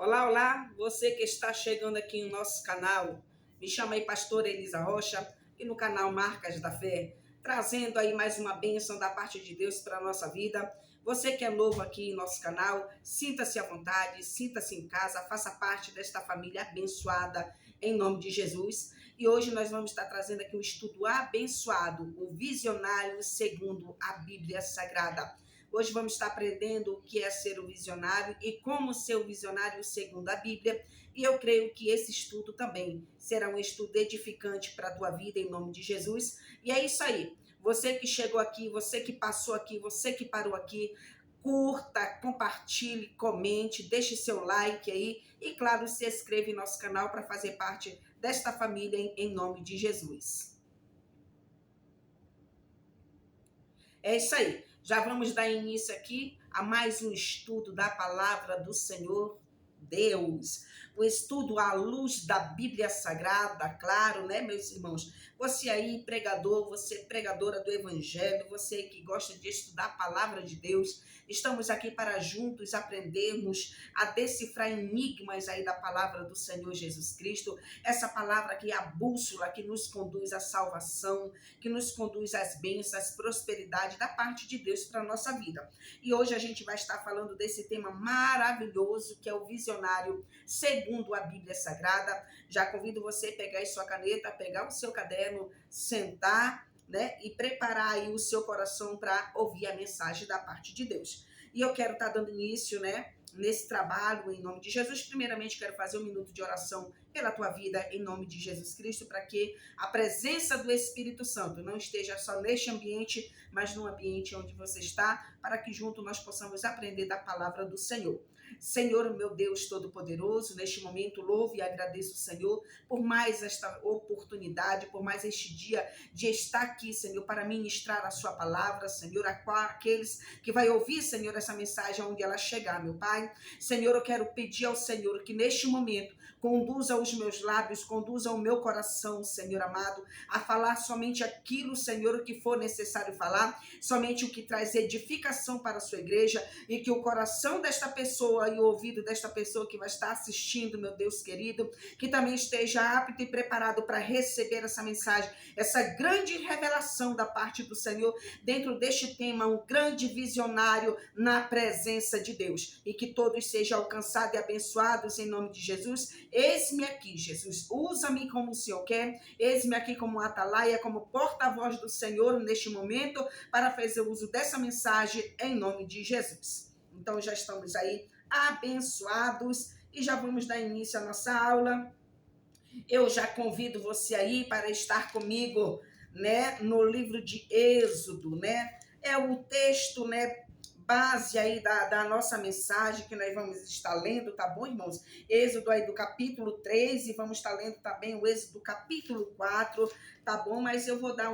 Olá, olá, você que está chegando aqui no nosso canal, me chama aí Pastora Elisa Rocha, aqui no canal Marcas da Fé, trazendo aí mais uma bênção da parte de Deus para a nossa vida. Você que é novo aqui em nosso canal, sinta-se à vontade, sinta-se em casa, faça parte desta família abençoada em nome de Jesus. E hoje nós vamos estar trazendo aqui um estudo abençoado, o visionário segundo a Bíblia Sagrada. Hoje vamos estar aprendendo o que é ser um visionário e como ser um visionário segundo a Bíblia. E eu creio que esse estudo também será um estudo edificante para a tua vida, em nome de Jesus. E é isso aí. Você que chegou aqui, você que passou aqui, você que parou aqui, curta, compartilhe, comente, deixe seu like aí. E, claro, se inscreva em nosso canal para fazer parte desta família, em nome de Jesus. É isso aí. Já vamos dar início aqui a mais um estudo da palavra do Senhor Deus. O estudo à luz da Bíblia Sagrada, claro, né, meus irmãos? Você aí, pregador, você pregadora do Evangelho, você que gosta de estudar a palavra de Deus, estamos aqui para juntos aprendermos a decifrar enigmas aí da palavra do Senhor Jesus Cristo. Essa palavra que é a bússola que nos conduz à salvação, que nos conduz às bênçãos, às prosperidades da parte de Deus para a nossa vida. E hoje a gente vai estar falando desse tema maravilhoso que é o visionário segundo a Bíblia Sagrada. Já convido você a pegar aí sua caneta, pegar o seu caderno, sentar, né, e preparar aí o seu coração para ouvir a mensagem da parte de Deus. E eu quero estar dando início, né, nesse trabalho em nome de Jesus. Primeiramente, quero fazer um minuto de oração pela tua vida em nome de Jesus Cristo, para que a presença do Espírito Santo não esteja só neste ambiente, mas no ambiente onde você está, para que junto nós possamos aprender da palavra do Senhor. Senhor, meu Deus Todo-Poderoso, neste momento louvo e agradeço, Senhor, por mais esta oportunidade, por mais este dia de estar aqui, Senhor, para ministrar a sua palavra, Senhor, aqueles que vai ouvir, Senhor, essa mensagem onde ela chegar, meu Pai. Senhor, eu quero pedir ao Senhor que neste momento conduza os meus lábios, conduza o meu coração, Senhor amado, a falar somente aquilo, Senhor, que for necessário falar, somente o que traz edificação para a sua igreja, e que o coração desta pessoa e o ouvido desta pessoa que vai estar assistindo, meu Deus querido, que também esteja apto e preparado para receber essa mensagem, essa grande revelação da parte do Senhor dentro deste tema, um grande visionário na presença de Deus, e que todos sejam alcançados e abençoados em nome de Jesus. Eis-me aqui, Jesus, usa-me como o Senhor quer, eis-me aqui como atalaia, como porta-voz do Senhor neste momento, para fazer uso dessa mensagem em nome de Jesus. Então já estamos aí abençoados e já vamos dar início à nossa aula. Eu já convido você aí para estar comigo, né, no livro de Êxodo, né? É o texto, né, base aí da nossa mensagem que nós vamos estar lendo, tá bom, irmãos? Êxodo aí do capítulo 3 e vamos estar lendo também o Êxodo do capítulo 4, tá bom? Mas eu vou dar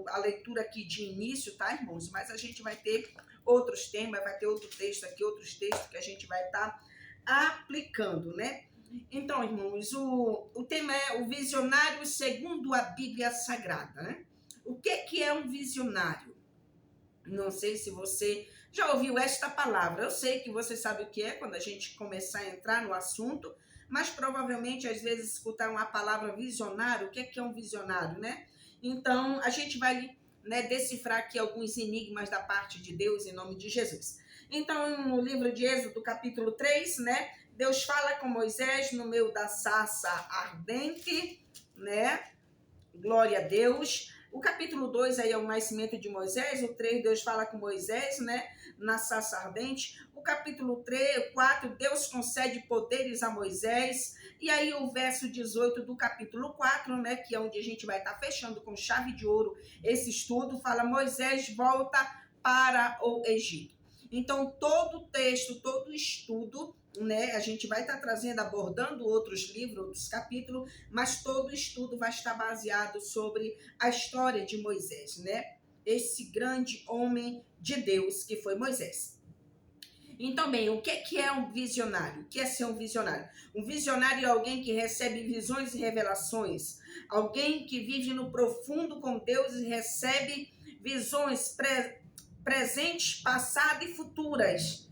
a leitura aqui de início, tá, irmãos? Mas a gente vai ter outros temas, vai ter outro texto aqui, outros textos que a gente vai estar aplicando, né? Então, irmãos, o tema é o visionário segundo a Bíblia Sagrada, né? O que é um visionário? Não sei se você já ouviu esta palavra. Eu sei que você sabe o que é quando a gente começar a entrar no assunto, mas provavelmente, às vezes, escutar uma palavra visionário, o que é um visionário, né? Então, a gente vai, né, decifrar aqui alguns enigmas da parte de Deus em nome de Jesus. Então, no livro de Êxodo, capítulo 3, né? Deus fala com Moisés no meio da sarça ardente, né? Glória a Deus. O capítulo 2 aí é o nascimento de Moisés, o 3 Deus fala com Moisés, né, na sarça ardente. O capítulo 4 Deus concede poderes a Moisés. E aí o verso 18 do capítulo 4, né, que é onde a gente vai estar fechando com chave de ouro esse estudo, fala Moisés volta para o Egito. Então todo o texto, todo o estudo, né, a gente vai estar trazendo, abordando outros livros, outros capítulos, mas todo o estudo vai estar baseado sobre a história de Moisés, né? Esse grande homem de Deus que foi Moisés. Então, bem, o que é um visionário? O que é ser um visionário? Um visionário é alguém que recebe visões e revelações, alguém que vive no profundo com Deus e recebe visões presentes, passadas e futuras.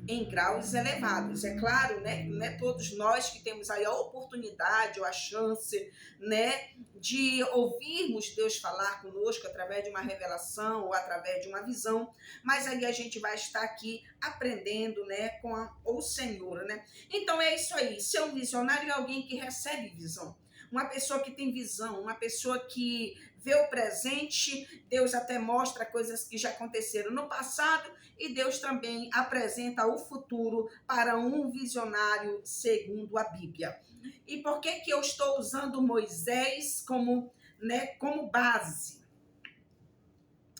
em graus elevados. É claro, né, não é todos nós que temos aí a oportunidade ou a chance, né, de ouvirmos Deus falar conosco através de uma revelação ou através de uma visão, mas aí a gente vai estar aqui aprendendo, né, com o Senhor, né? Então é isso aí. Ser um visionário é alguém que recebe visão. Uma pessoa que tem visão, uma pessoa que vê o presente, Deus até mostra coisas que já aconteceram no passado e Deus também apresenta o futuro para um visionário segundo a Bíblia. E por que que eu estou usando Moisés como, né, como base?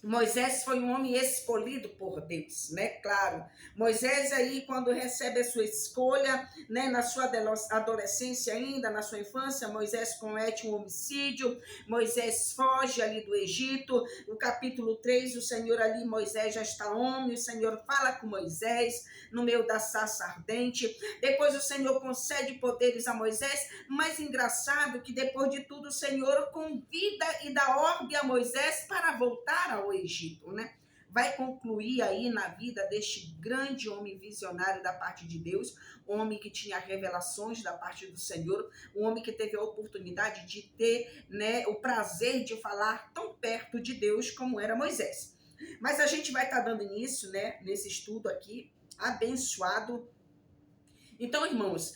Moisés foi um homem escolhido por Deus, né? Claro. Moisés aí, quando recebe a sua escolha, né? Na sua adolescência ainda, na sua infância, Moisés comete um homicídio, Moisés foge ali do Egito. No capítulo 3, o Senhor ali, Moisés já está homem, o Senhor fala com Moisés no meio da sarça ardente. Depois o Senhor concede poderes a Moisés, mas engraçado que depois de tudo o Senhor convida e dá ordem a Moisés para voltar ao Egito, né? Vai concluir aí na vida deste grande homem visionário da parte de Deus, um homem que tinha revelações da parte do Senhor, um homem que teve a oportunidade de ter, né, o prazer de falar tão perto de Deus como era Moisés. Mas a gente vai estar dando início, né, nesse estudo aqui, abençoado. Então, irmãos,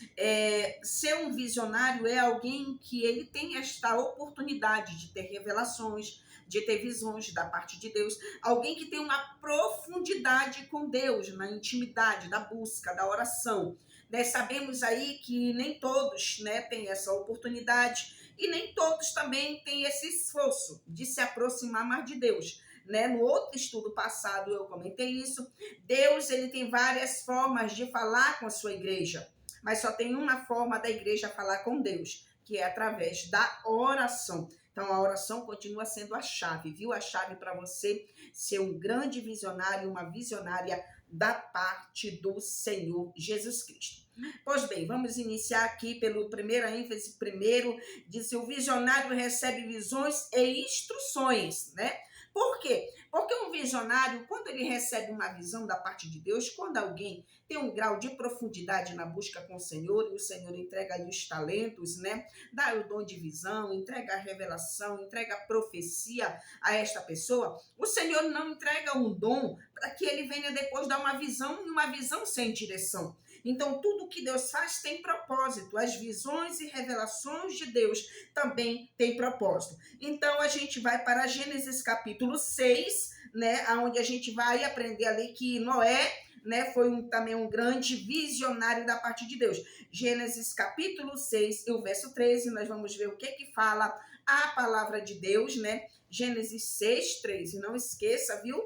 ser um visionário é alguém que ele tem esta oportunidade de ter revelações, de ter visões da parte de Deus, alguém que tem uma profundidade com Deus, na intimidade, da busca, da oração. Né? Sabemos aí que nem todos, né, têm essa oportunidade e nem todos também têm esse esforço de se aproximar mais de Deus. Né? No outro estudo passado eu comentei isso. Deus, ele tem várias formas de falar com a sua igreja, mas só tem uma forma da igreja falar com Deus, que é através da oração. Então a oração continua sendo a chave, viu? A chave para você ser um grande visionário, uma visionária da parte do Senhor Jesus Cristo. Pois bem, vamos iniciar aqui pelo primeira ênfase. Primeiro, diz: o visionário recebe visões e instruções, né? Por quê? Porque um visionário, quando ele recebe uma visão da parte de Deus, quando alguém tem um grau de profundidade na busca com o Senhor, e o Senhor entrega ali os talentos, né? Dá o dom de visão, entrega a revelação, entrega a profecia a esta pessoa, o Senhor não entrega um dom para que ele venha depois dar uma visão, e uma visão sem direção. Então, tudo que Deus faz tem propósito. As visões e revelações de Deus também têm propósito. Então, a gente vai para Gênesis capítulo 6, né, onde a gente vai aprender ali que Noé, né, foi também um grande visionário da parte de Deus. Gênesis capítulo 6 e o verso 13, nós vamos ver o que fala a palavra de Deus, né? Gênesis 6, 13. Não esqueça, viu?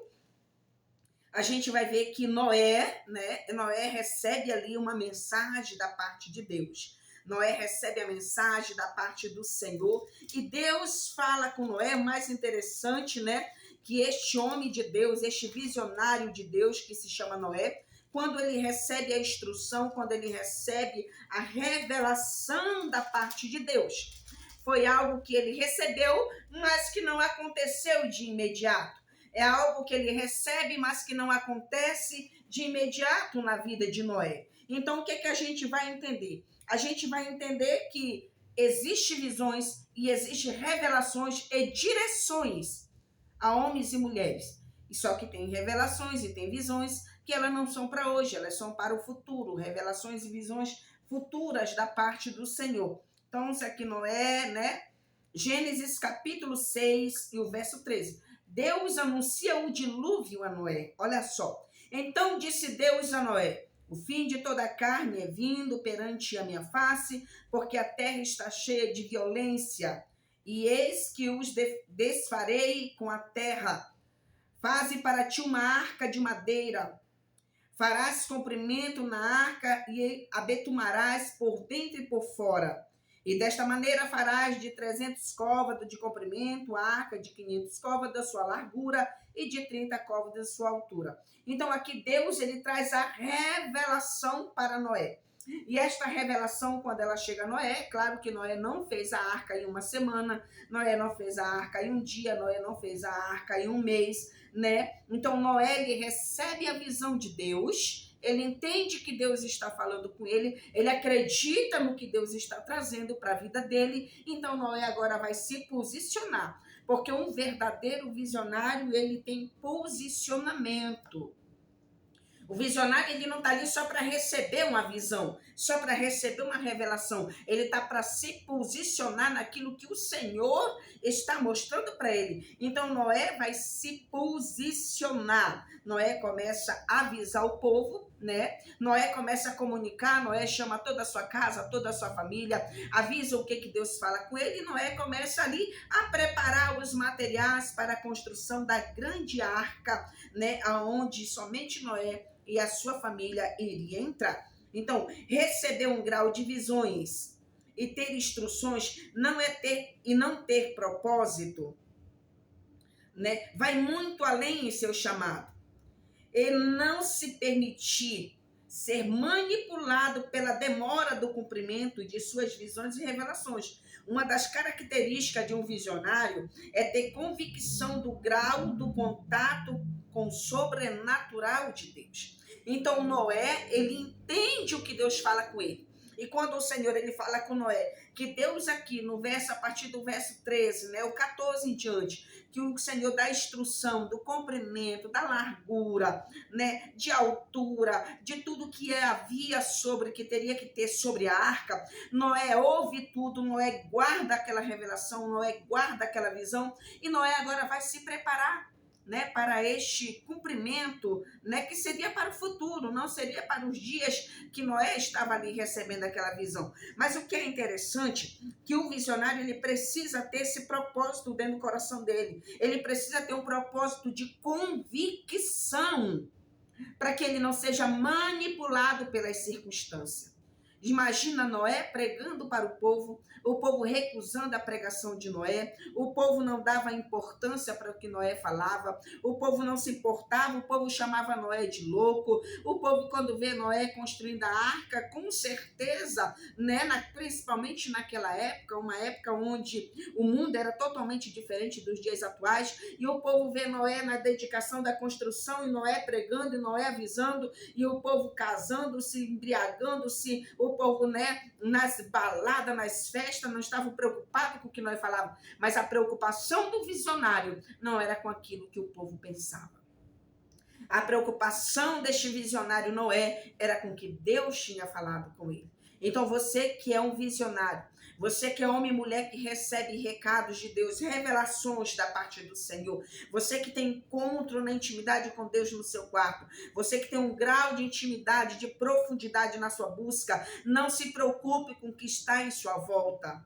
A gente vai ver que Noé, né? Noé recebe ali uma mensagem da parte de Deus. Noé recebe a mensagem da parte do Senhor e Deus fala com Noé. Mais interessante, né? Que este homem de Deus, este visionário de Deus que se chama Noé, quando ele recebe a instrução, quando ele recebe a revelação da parte de Deus, foi algo que ele recebeu, mas que não aconteceu de imediato. É algo que ele recebe, mas que não acontece de imediato na vida de Noé. Então, o que a gente vai entender? A gente vai entender que existem visões e existem revelações e direções a homens e mulheres. E só que tem revelações e tem visões que elas não são para hoje, elas são para o futuro. Revelações e visões futuras da parte do Senhor. Então, isso aqui Noé, né? Gênesis capítulo 6 e o verso 13. Deus anuncia o dilúvio a Noé. Olha só. Então disse Deus a Noé: o fim de toda a carne é vindo perante a minha face, porque a terra está cheia de violência. E eis que os desfarei com a terra. Faze para ti uma arca de madeira. Farás comprimento na arca e a betumarás por dentro e por fora. E desta maneira farás de 300 côvados de comprimento, a arca de 500 côvados da sua largura e de 30 côvados da sua altura. Então aqui Deus, ele traz a revelação para Noé. E esta revelação, quando ela chega a Noé, claro que Noé não fez a arca em uma semana, Noé não fez a arca em um dia, Noé não fez a arca em um mês, né? Então Noé, ele recebe a visão de Deus, ele entende que Deus está falando com ele, ele acredita no que Deus está trazendo para a vida dele, então Noé agora vai se posicionar, porque um verdadeiro visionário, ele tem posicionamento. O visionário, ele não está ali só para receber uma visão, só para receber uma revelação. Ele está para se posicionar naquilo que o Senhor está mostrando para ele. Então, Noé vai se posicionar. Noé começa a avisar o povo, né? Noé começa a comunicar, Noé chama toda a sua casa, toda a sua família, avisa o que Deus fala com ele, e Noé começa ali a preparar os materiais para a construção da grande arca, né? Aonde somente Noé e a sua família iria entrar. Então, receber um grau de visões e ter instruções não é ter e não ter propósito, né? Vai muito além em seu chamado. Ele não se permitir ser manipulado pela demora do cumprimento de suas visões e revelações. Uma das características de um visionário é ter convicção do grau do contato com o sobrenatural de Deus. Então, Noé, ele entende o que Deus fala com ele. E quando o Senhor, ele fala com Noé, que Deus aqui, no verso, a partir do verso 13, né, o 14 em diante, que o Senhor dá instrução do comprimento, da largura, né, de altura, de tudo que havia sobre, que teria que ter sobre a arca, Noé ouve tudo, Noé guarda aquela revelação, Noé guarda aquela visão, e Noé agora vai se preparar, né, para este cumprimento, né, que seria para o futuro, não seria para os dias que Noé estava ali recebendo aquela visão. Mas o que é interessante, que o visionário, ele precisa ter esse propósito dentro do coração dele. Ele precisa ter um propósito de convicção, para que ele não seja manipulado pelas circunstâncias. Imagina Noé pregando para o povo recusando a pregação de Noé, o povo não dava importância para o que Noé falava, o povo não se importava, o povo chamava Noé de louco, o povo, quando vê Noé construindo a arca, com certeza, né, principalmente naquela época, uma época onde o mundo era totalmente diferente dos dias atuais, e o povo vê Noé na dedicação da construção, e Noé pregando, e Noé avisando, e o povo casando-se, embriagando-se, o povo, né, nas baladas, nas festas, não estavam preocupados com o que nós falávamos, mas a preocupação do visionário não era com aquilo que o povo pensava. A preocupação deste visionário Noé era com o que Deus tinha falado com ele. Então você que é um visionário, você que é homem e mulher que recebe recados de Deus, revelações da parte do Senhor, você que tem encontro na intimidade com Deus no seu quarto, você que tem um grau de intimidade, de profundidade na sua busca, não se preocupe com o que está em sua volta.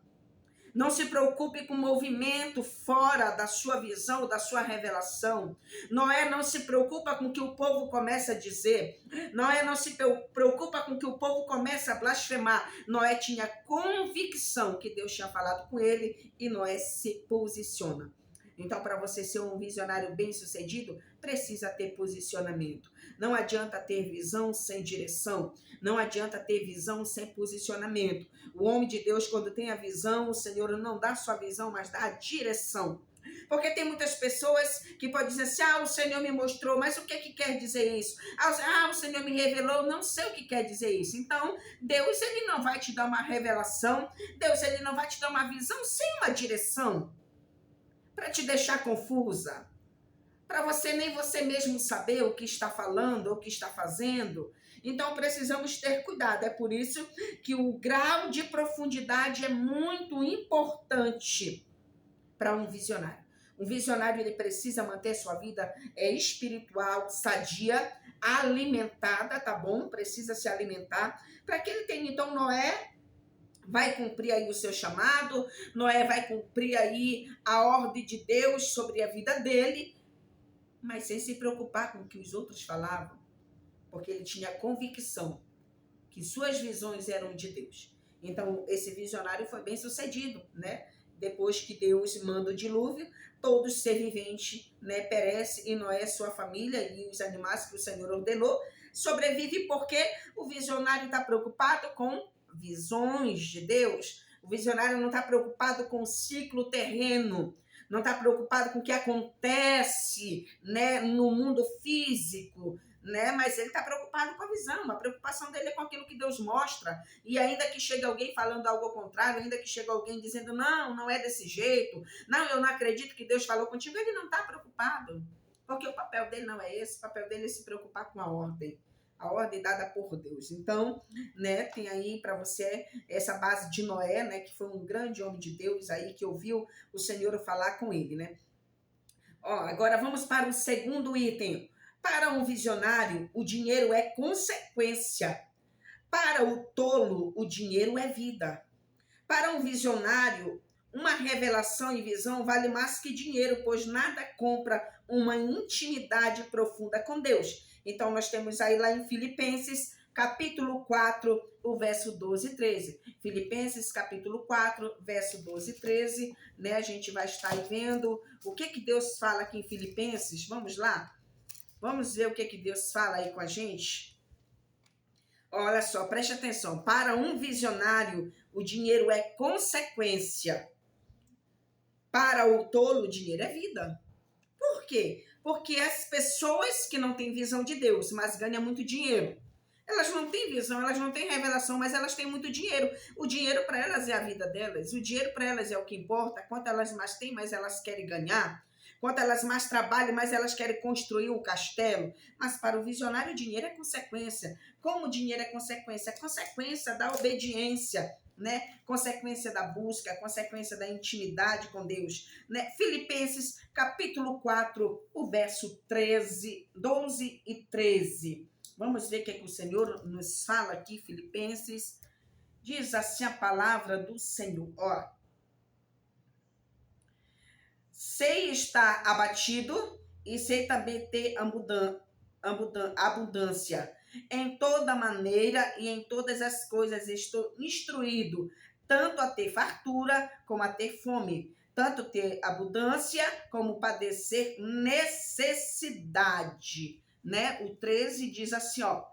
Não se preocupe com o movimento fora da sua visão, da sua revelação. Noé não se preocupa com o que o povo começa a dizer. Noé não se preocupa com o que o povo começa a blasfemar. Noé tinha convicção que Deus tinha falado com ele e Noé se posiciona. Então, para você ser um visionário bem-sucedido, precisa ter posicionamento. Não adianta ter visão sem direção. Não adianta ter visão sem posicionamento. O homem de Deus, quando tem a visão, o Senhor não dá só a visão, mas dá a direção. Porque tem muitas pessoas que podem dizer assim, o Senhor me mostrou, mas o que quer dizer isso? O Senhor me revelou, não sei o que quer dizer isso. Então, Deus, ele não vai te dar uma revelação, Deus, ele não vai te dar uma visão sem uma direção, para te deixar confusa, para você nem você mesmo saber o que está falando, o que está fazendo. Então, precisamos ter cuidado. É por isso que o grau de profundidade é muito importante para um visionário. Um visionário, ele precisa manter sua vida espiritual, sadia, alimentada, tá bom? Precisa se alimentar, para que ele tenha, então, Noé vai cumprir aí o seu chamado, Noé vai cumprir aí a ordem de Deus sobre a vida dele, mas sem se preocupar com o que os outros falavam, porque ele tinha convicção que suas visões eram de Deus. Então, esse visionário foi bem sucedido, né? Depois que Deus manda o dilúvio, todos ser viventes, né, perece, e Noé, sua família e os animais que o Senhor ordenou, sobrevive porque o visionário está preocupado com visões de Deus. O visionário não está preocupado com o ciclo terreno, não está preocupado com o que acontece, né, no mundo físico, né? Mas ele está preocupado com a visão, a preocupação dele é com aquilo que Deus mostra. E ainda que chegue alguém falando algo ao contrário, ainda que chegue alguém dizendo, não, não é desse jeito, não, eu não acredito que Deus falou contigo, ele não está preocupado, porque o papel dele não é esse, o papel dele é se preocupar com a ordem dada por Deus. Então, né, tem aí para você essa base de Noé, né, que foi um grande homem de Deus aí, que ouviu o Senhor falar com ele, né? Ó, agora vamos para o segundo item. Para um visionário, o dinheiro é consequência. Para o tolo, o dinheiro é vida. Para um visionário, uma revelação e visão vale mais que dinheiro, pois nada compra uma intimidade profunda com Deus. Então, nós temos aí lá em Filipenses, capítulo 4, o verso 12 e 13. Filipenses, capítulo 4, verso 12 e 13, né? A gente vai estar aí vendo o que Deus fala aqui em Filipenses. Vamos lá? Vamos ver o que Deus fala aí com a gente? Olha só, preste atenção. Para um visionário, o dinheiro é consequência. Para o tolo, o dinheiro é vida. Por quê? Porque as pessoas que não têm visão de Deus, mas ganham muito dinheiro, elas não têm visão, elas não têm revelação, mas elas têm muito dinheiro. O dinheiro para elas é a vida delas, o dinheiro para elas é o que importa. Quanto elas mais têm, mais elas querem ganhar. Quanto elas mais trabalham, mais elas querem construir um castelo. Mas para o visionário, o dinheiro é consequência. Como o dinheiro é consequência? É consequência da obediência, né? Consequência da busca, consequência da intimidade com Deus, né? Filipenses, capítulo 4, o verso 13, 12 e 13. Vamos ver o que o Senhor nos fala aqui, Filipenses. Diz assim a palavra do Senhor, ó. Sei estar abatido e sei também ter abundância. Em toda maneira e em todas as coisas estou instruído, tanto a ter fartura como a ter fome, tanto ter abundância como padecer necessidade, né? O 13 diz assim, ó: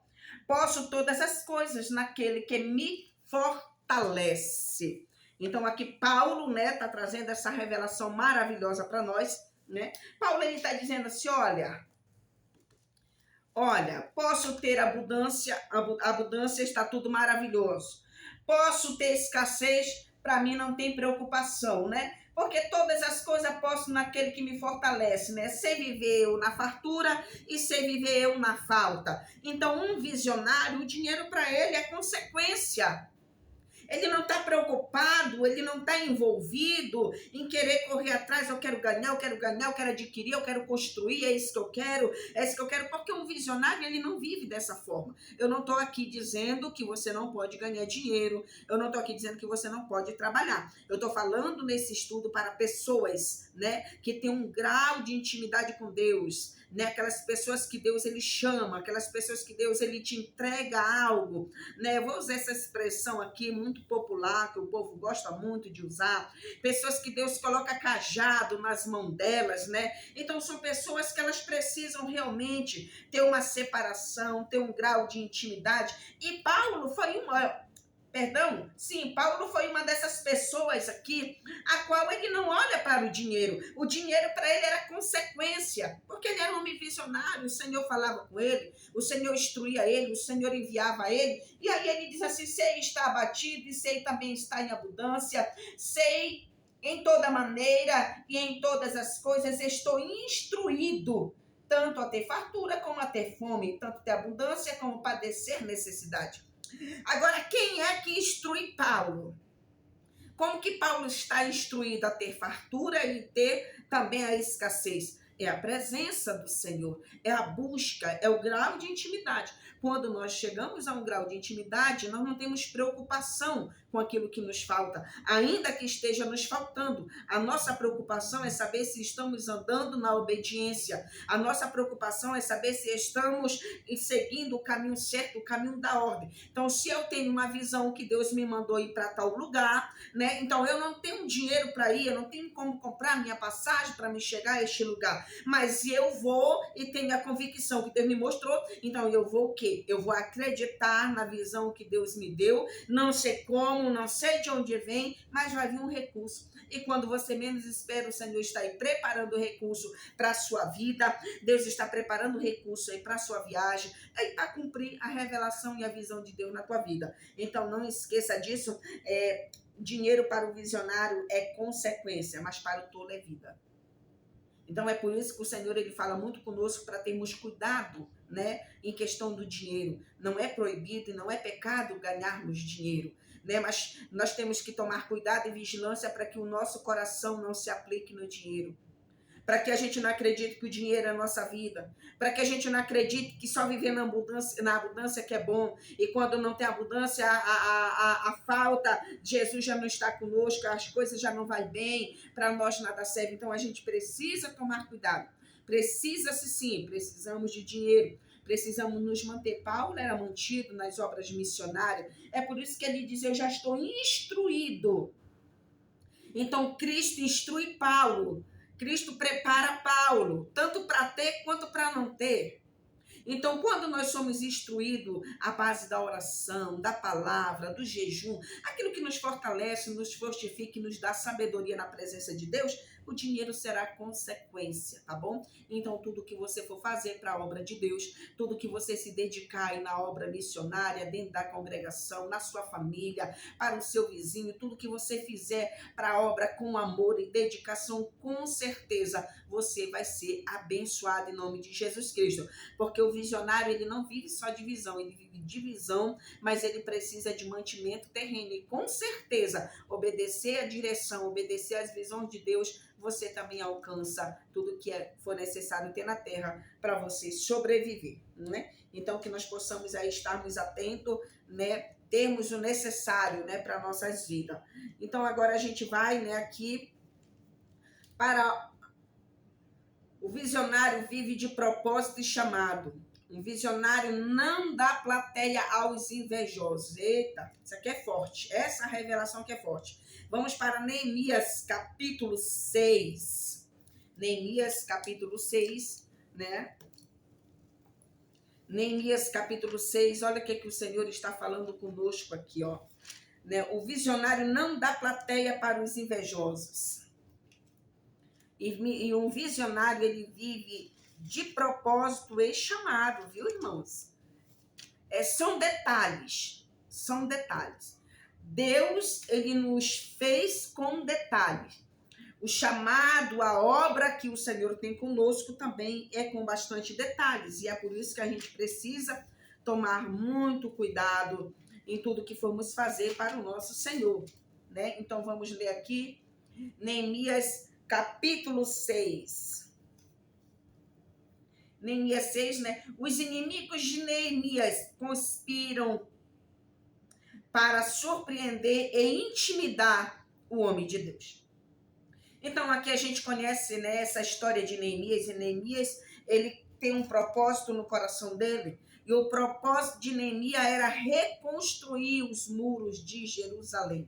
posso todas as coisas naquele que me fortalece. Então aqui Paulo, né, tá trazendo essa revelação maravilhosa para nós, né? Paulo, ele tá dizendo assim, olha, posso ter abundância está tudo maravilhoso. Posso ter escassez, para mim não tem preocupação, né? Porque todas as coisas posso naquele que me fortalece, né? Sei viver eu na fartura e sei viver eu na falta. Então, um visionário, o dinheiro para ele é consequência. Ele não está preocupado, ele não está envolvido em querer correr atrás, eu quero ganhar, eu quero adquirir, eu quero construir, é isso que eu quero, porque um visionário, ele não vive dessa forma. Eu não estou aqui dizendo que você não pode ganhar dinheiro, eu não estou aqui dizendo que você não pode trabalhar. Eu estou falando nesse estudo para pessoas, né, que têm um grau de intimidade com Deus, né, aquelas pessoas que Deus ele chama, aquelas pessoas que Deus ele te entrega algo, né? Eu vou usar essa expressão aqui muito popular, que o povo gosta muito de usar, pessoas que Deus coloca cajado nas mãos delas, né? Então são pessoas que elas precisam realmente ter uma separação, ter um grau de intimidade. E Paulo foi Paulo foi uma dessas pessoas aqui, a qual ele não olha para o dinheiro. O dinheiro para ele era consequência, porque ele era um homem visionário, o Senhor falava com ele, o Senhor instruía ele, o Senhor enviava ele, e aí ele diz assim, sei estar abatido e sei também estar em abundância, sei em toda maneira e em todas as coisas estou instruído, tanto a ter fartura como a ter fome, tanto ter abundância como padecer necessidade. Agora, quem é que instrui Paulo? Como que Paulo está instruído a ter fartura e ter também a escassez? É a presença do Senhor, é a busca, é o grau de intimidade. Quando nós chegamos a um grau de intimidade, nós não temos preocupação com aquilo que nos falta, ainda que esteja nos faltando. A nossa preocupação é saber se estamos andando na obediência. A nossa preocupação é saber se estamos seguindo o caminho certo, o caminho da ordem. Então, se eu tenho uma visão que Deus me mandou ir para tal lugar, né? Então, eu não tenho dinheiro para ir, eu não tenho como comprar minha passagem para me chegar a este lugar. mas eu vou e tenho a convicção que Deus me mostrou, então eu vou o quê? Eu vou acreditar na visão que Deus me deu, não sei como, não sei de onde vem, mas vai vir um recurso. E quando você menos espera, o Senhor está aí preparando o recurso para a sua vida, Deus está preparando o recurso aí para a sua viagem, aí para cumprir a revelação e a visão de Deus na tua vida. Então não esqueça disso, dinheiro para o visionário é consequência, mas para o tolo é vida. Então é por isso que o Senhor ele fala muito conosco para termos cuidado, né, em questão do dinheiro. Não é proibido e não é pecado ganharmos dinheiro, né, mas nós temos que tomar cuidado e vigilância para que o nosso coração não se aplique no dinheiro. Para que a gente não acredite que o dinheiro é a nossa vida, para que a gente não acredite que só viver na abundância que é bom, e quando não tem abundância, a falta, Jesus já não está conosco, as coisas já não vai bem, para nós nada serve. Então a gente precisa tomar cuidado, precisa-se sim, precisamos de dinheiro, precisamos nos manter. Paulo era mantido nas obras missionárias, é por isso que ele diz, eu já estou instruído. Então Cristo instrui Paulo, Cristo prepara Paulo, tanto para ter quanto para não ter. Então, quando nós somos instruídos à base da oração, da palavra, do jejum, aquilo que nos fortalece, nos fortifica e nos dá sabedoria na presença de Deus, o dinheiro será consequência, tá bom? Então, tudo que você for fazer para a obra de Deus, tudo que você se dedicar aí na obra missionária, dentro da congregação, na sua família, para o seu vizinho, tudo que você fizer para a obra com amor e dedicação, com certeza você vai ser abençoado em nome de Jesus Cristo. Porque o visionário, ele não vive só de visão, ele vive de visão, mas ele precisa de mantimento terreno. E com certeza, obedecer a direção, obedecer às visões de Deus, você também alcança tudo que for necessário ter na terra para você sobreviver, né? Então, que nós possamos aí estarmos atentos, né? Termos o necessário, né, para nossas vidas. Então, agora a gente vai, né, aqui para o visionário vive de propósito e chamado. Um visionário não dá plateia aos invejosos. Eita, isso aqui é forte. Essa revelação que é forte. Vamos para Neemias capítulo 6. Neemias capítulo 6, né? Neemias capítulo 6, olha o que o Senhor está falando conosco aqui, ó. Né? O visionário não dá plateia para os invejosos. E um visionário, ele vive de propósito e chamado, viu, irmãos? São detalhes, são detalhes. Deus, ele nos fez com detalhes. O chamado, a obra que o Senhor tem conosco também é com bastante detalhes. E é por isso que a gente precisa tomar muito cuidado em tudo que formos fazer para o nosso Senhor, né? Então vamos ler aqui, Neemias capítulo 6. Neemias 6, né? Os inimigos de Neemias conspiram para surpreender e intimidar o homem de Deus. Então, aqui a gente conhece, né, essa história de Neemias. E Neemias, ele tem um propósito no coração dele. E o propósito de Neemias era reconstruir os muros de Jerusalém.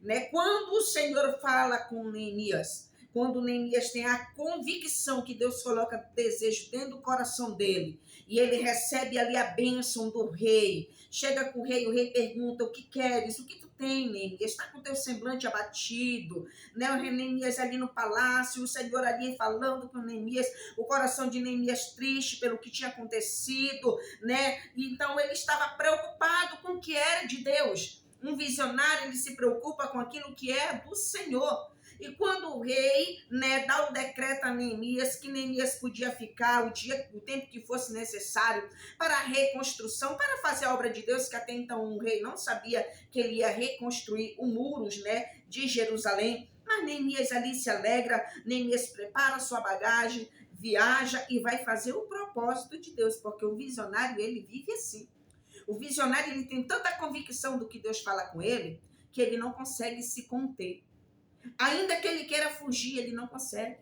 Né? Quando o Senhor fala com Neemias, quando Neemias tem a convicção que Deus coloca desejo dentro do coração dele, e ele recebe ali a bênção do rei, chega com o rei pergunta, o que queres? O que tu tem, Neemias? Está com o teu semblante abatido, né? O Neemias ali no palácio, o Senhor ali falando com Neemias, o coração de Neemias triste pelo que tinha acontecido, né? Então ele estava preocupado com o que era de Deus. Um visionário, ele se preocupa com aquilo que é do Senhor. E quando o rei, né, dá o decreto a Neemias, que Neemias podia ficar o tempo que fosse necessário para a reconstrução, para fazer a obra de Deus, que até então o rei não sabia que ele ia reconstruir os muros, né, de Jerusalém. Mas Neemias ali se alegra, Neemias prepara a sua bagagem, viaja e vai fazer o propósito de Deus, porque o visionário, ele vive assim. O visionário, ele tem tanta convicção do que Deus fala com ele, que ele não consegue se conter. Ainda que ele queira fugir, ele não consegue.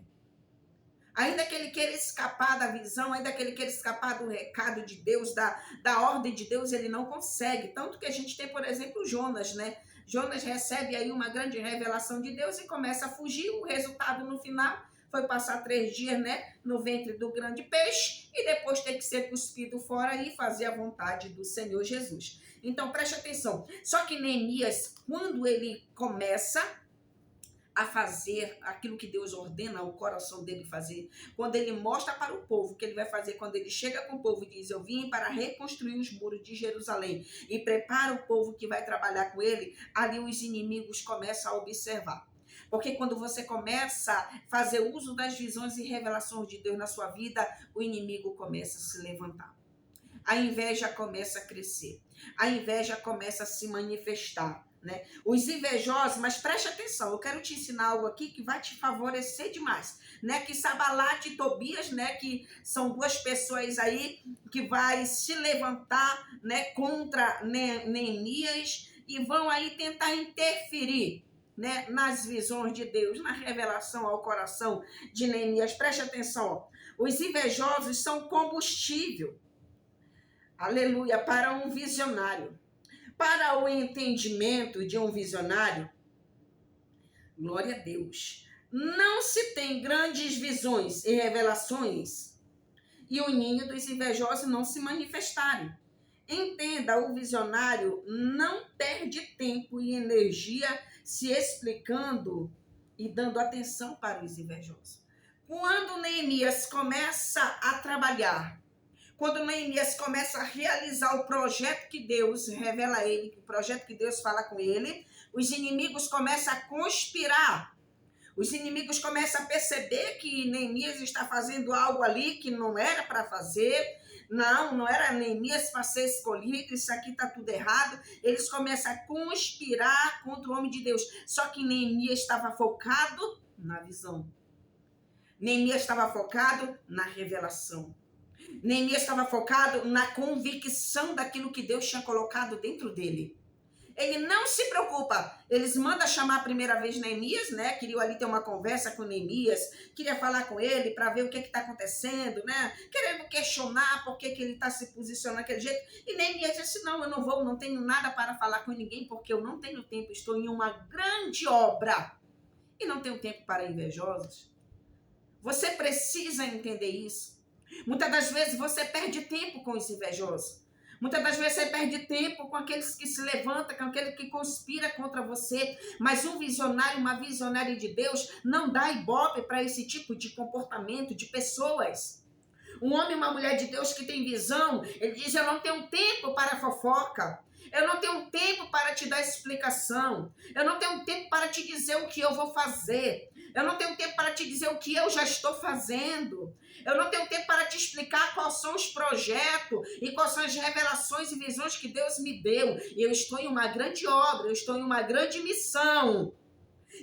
Ainda que ele queira escapar da visão, ainda que ele queira escapar do recado de Deus, da ordem de Deus, ele não consegue. Tanto que a gente tem, por exemplo, Jonas, né? Jonas recebe aí uma grande revelação de Deus e começa a fugir. O resultado no final foi passar 3 dias, né, no ventre do grande peixe e depois ter que ser cuspido fora e fazer a vontade do Senhor Jesus. Então, preste atenção. Só que Neemias, quando ele começa a fazer aquilo que Deus ordena o coração dele fazer, quando ele mostra para o povo o que ele vai fazer, quando ele chega com o povo e diz, eu vim para reconstruir os muros de Jerusalém e prepara o povo que vai trabalhar com ele, ali os inimigos começam a observar. Porque quando você começa a fazer uso das visões e revelações de Deus na sua vida, o inimigo começa a se levantar. A inveja começa a crescer. A inveja começa a se manifestar. Né? Os invejosos, mas preste atenção, eu quero te ensinar algo aqui que vai te favorecer demais, né? Que Sanbalat e Tobias, né? Que são duas pessoas aí que vai se levantar, né? Contra Neemias e vão aí tentar interferir, né? Nas visões de Deus, na revelação ao coração de Neemias. Preste atenção, ó. Os invejosos são combustível, aleluia, para um visionário. Para o entendimento de um visionário, glória a Deus, não se tem grandes visões e revelações e o ninho dos invejosos não se manifestarem. Entenda, o visionário não perde tempo e energia se explicando e dando atenção para os invejosos. Quando Neemias começa a trabalhar, quando Neemias começa a realizar o projeto que Deus revela a ele, o projeto que Deus fala com ele, os inimigos começam a conspirar. Os inimigos começam a perceber que Neemias está fazendo algo ali que não era para fazer. Não era Neemias para ser escolhido, isso aqui está tudo errado. Eles começam a conspirar contra o homem de Deus. Só que Neemias estava focado na visão. Neemias estava focado na revelação. Neemias estava focado na convicção daquilo que Deus tinha colocado dentro dele. Ele não se preocupa. Eles mandam chamar a primeira vez Neemias, né? Queriam ali ter uma conversa com Neemias, queria falar com ele para ver o que está acontecendo, né? Querendo questionar por que ele está se posicionando daquele jeito. E Neemias disse, não, eu não vou, não tenho nada para falar com ninguém, porque eu não tenho tempo, estou em uma grande obra. E não tenho tempo para invejosos. Você precisa entender isso. Muitas das vezes você perde tempo com os invejosos. Muitas das vezes você perde tempo com aqueles que se levantam, com aquele que conspira contra você. Mas um visionário, uma visionária de Deus, não dá ibope para esse tipo de comportamento de pessoas. Um homem e uma mulher de Deus que tem visão, ele diz, eu não tenho tempo para fofoca. Eu não tenho tempo para te dar explicação. Eu não tenho tempo para te dizer o que eu vou fazer. Eu não tenho tempo para te dizer o que eu já estou fazendo. Eu não tenho tempo para te explicar quais são os projetos e quais são as revelações e visões que Deus me deu. Eu estou em uma grande obra, eu estou em uma grande missão.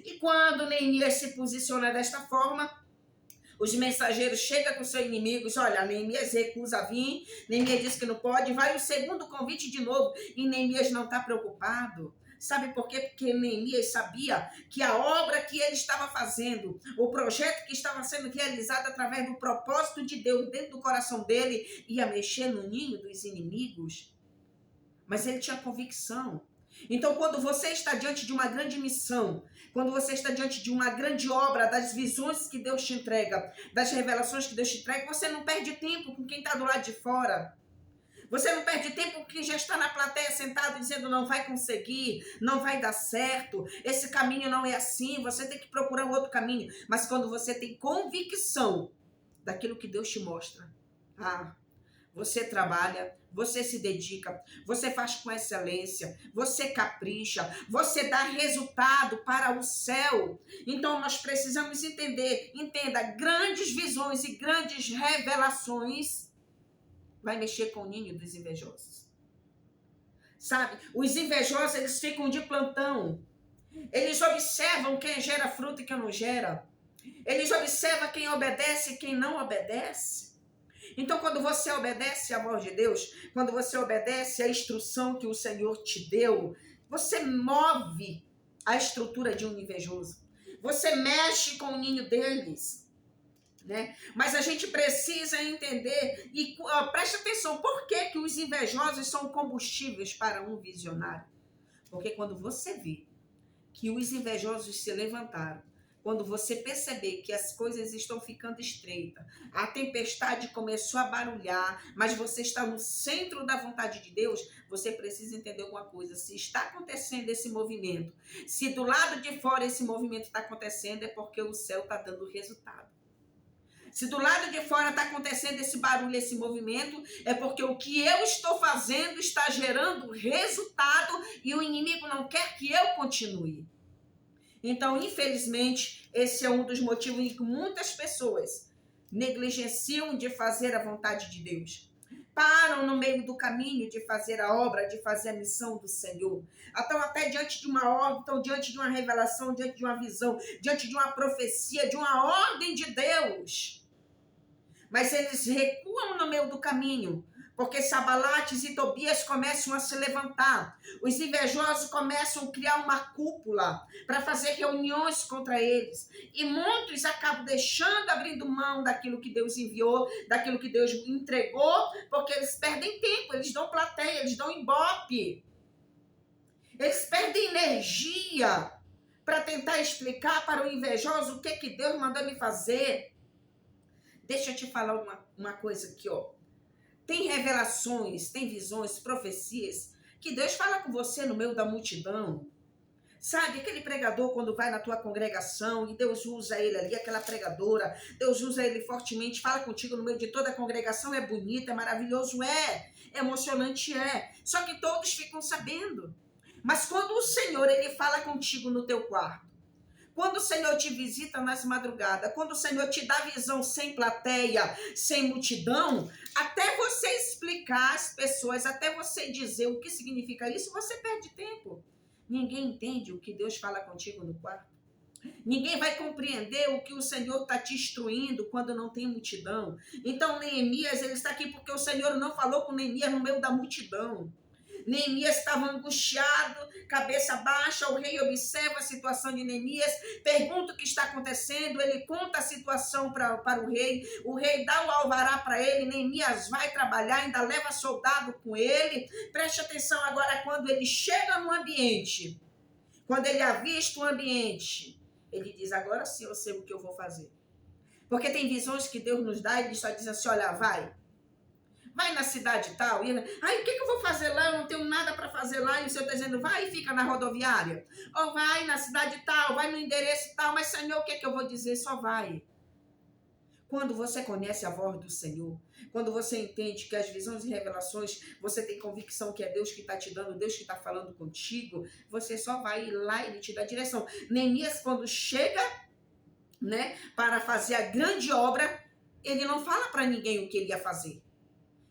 E quando Neemias se posiciona desta forma, os mensageiros chegam com seus inimigos, olha, Neemias recusa vir, Neemias diz que não pode, vai o segundo convite de novo, e Neemias não está preocupado. Sabe por quê? Porque Neemias sabia que a obra que ele estava fazendo, o projeto que estava sendo realizado através do propósito de Deus dentro do coração dele, ia mexer no ninho dos inimigos. Mas ele tinha convicção. Então, quando você está diante de uma grande missão, quando você está diante de uma grande obra, das visões que Deus te entrega, das revelações que Deus te entrega, você não perde tempo com quem está do lado de fora. Você não perde tempo com quem já está na plateia sentado dizendo não vai conseguir, não vai dar certo, esse caminho não é assim, você tem que procurar um outro caminho. Mas quando você tem convicção daquilo que Deus te mostra, você trabalha, você se dedica, você faz com excelência, você capricha, você dá resultado para o céu. Então nós precisamos entenda, grandes visões e grandes revelações vai mexer com o ninho dos invejosos. Sabe, os invejosos, eles ficam de plantão. Eles observam quem gera fruto e quem não gera. Eles observam quem obedece e quem não obedece. Então, quando você obedece à voz de Deus, quando você obedece à instrução que o Senhor te deu, você move a estrutura de um invejoso. Você mexe com o ninho deles. Né? Mas a gente precisa entender e preste atenção, por que os invejosos são combustíveis para um visionário? Porque quando você vê que os invejosos se levantaram, quando você perceber que as coisas estão ficando estreitas, a tempestade começou a barulhar, mas você está no centro da vontade de Deus, você precisa entender alguma coisa. Se está acontecendo esse movimento, se do lado de fora esse movimento está acontecendo, é porque o céu está dando resultado. Se do lado de fora está acontecendo esse barulho, esse movimento, é porque o que eu estou fazendo está gerando resultado e o inimigo não quer que eu continue. Então, infelizmente, esse é um dos motivos em que muitas pessoas negligenciam de fazer a vontade de Deus. Param no meio do caminho de fazer a obra, de fazer a missão do Senhor. Então, até diante de uma ordem, então, diante de uma revelação, diante de uma visão, diante de uma profecia, de uma ordem de Deus. Mas eles recuam no meio do caminho, porque Sabalates e Tobias começam a se levantar. Os invejosos começam a criar uma cúpula para fazer reuniões contra eles. E muitos acabam deixando, abrindo mão daquilo que Deus enviou, daquilo que Deus entregou, porque eles perdem tempo, eles dão plateia, eles dão ibope. Eles perdem energia para tentar explicar para o invejoso o que Deus mandou ele fazer. Deixa eu te falar uma coisa aqui, ó. Tem revelações, tem visões, profecias, que Deus fala com você no meio da multidão. Sabe, aquele pregador quando vai na tua congregação e Deus usa ele ali, aquela pregadora, Deus usa ele fortemente, fala contigo no meio de toda a congregação, é bonito, é maravilhoso, é emocionante, é. Só que todos ficam sabendo. Mas quando o Senhor, ele fala contigo no teu quarto, quando o Senhor te visita nas madrugadas, quando o Senhor te dá visão sem plateia, sem multidão, até você explicar às pessoas, até você dizer o que significa isso, você perde tempo. Ninguém entende o que Deus fala contigo no quarto. Ninguém vai compreender o que o Senhor está te instruindo quando não tem multidão. Então, Neemias, ele está aqui porque o Senhor não falou com Neemias no meio da multidão. Neemias estava angustiado, cabeça baixa, o rei observa a situação de Neemias, pergunta o que está acontecendo, ele conta a situação para o rei dá o alvará para ele, Neemias vai trabalhar, ainda leva soldado com ele. Preste atenção agora, quando ele chega no ambiente, quando ele avista o ambiente, ele diz, agora sim eu sei o que eu vou fazer. Porque tem visões que Deus nos dá e ele só diz assim, olha, vai na cidade tal, e ele, o que eu vou fazer lá? Eu não tenho nada para fazer lá. E o Senhor está dizendo, vai e fica na rodoviária. Ou vai na cidade tal, vai no endereço tal. Mas, Senhor, o que eu vou dizer? Só vai. Quando você conhece a voz do Senhor, quando você entende que as visões e revelações, você tem convicção que é Deus que está te dando, Deus que está falando contigo, você só vai lá e ele te dá direção. Neemias, quando chega, né, para fazer a grande obra, ele não fala para ninguém o que ele ia fazer.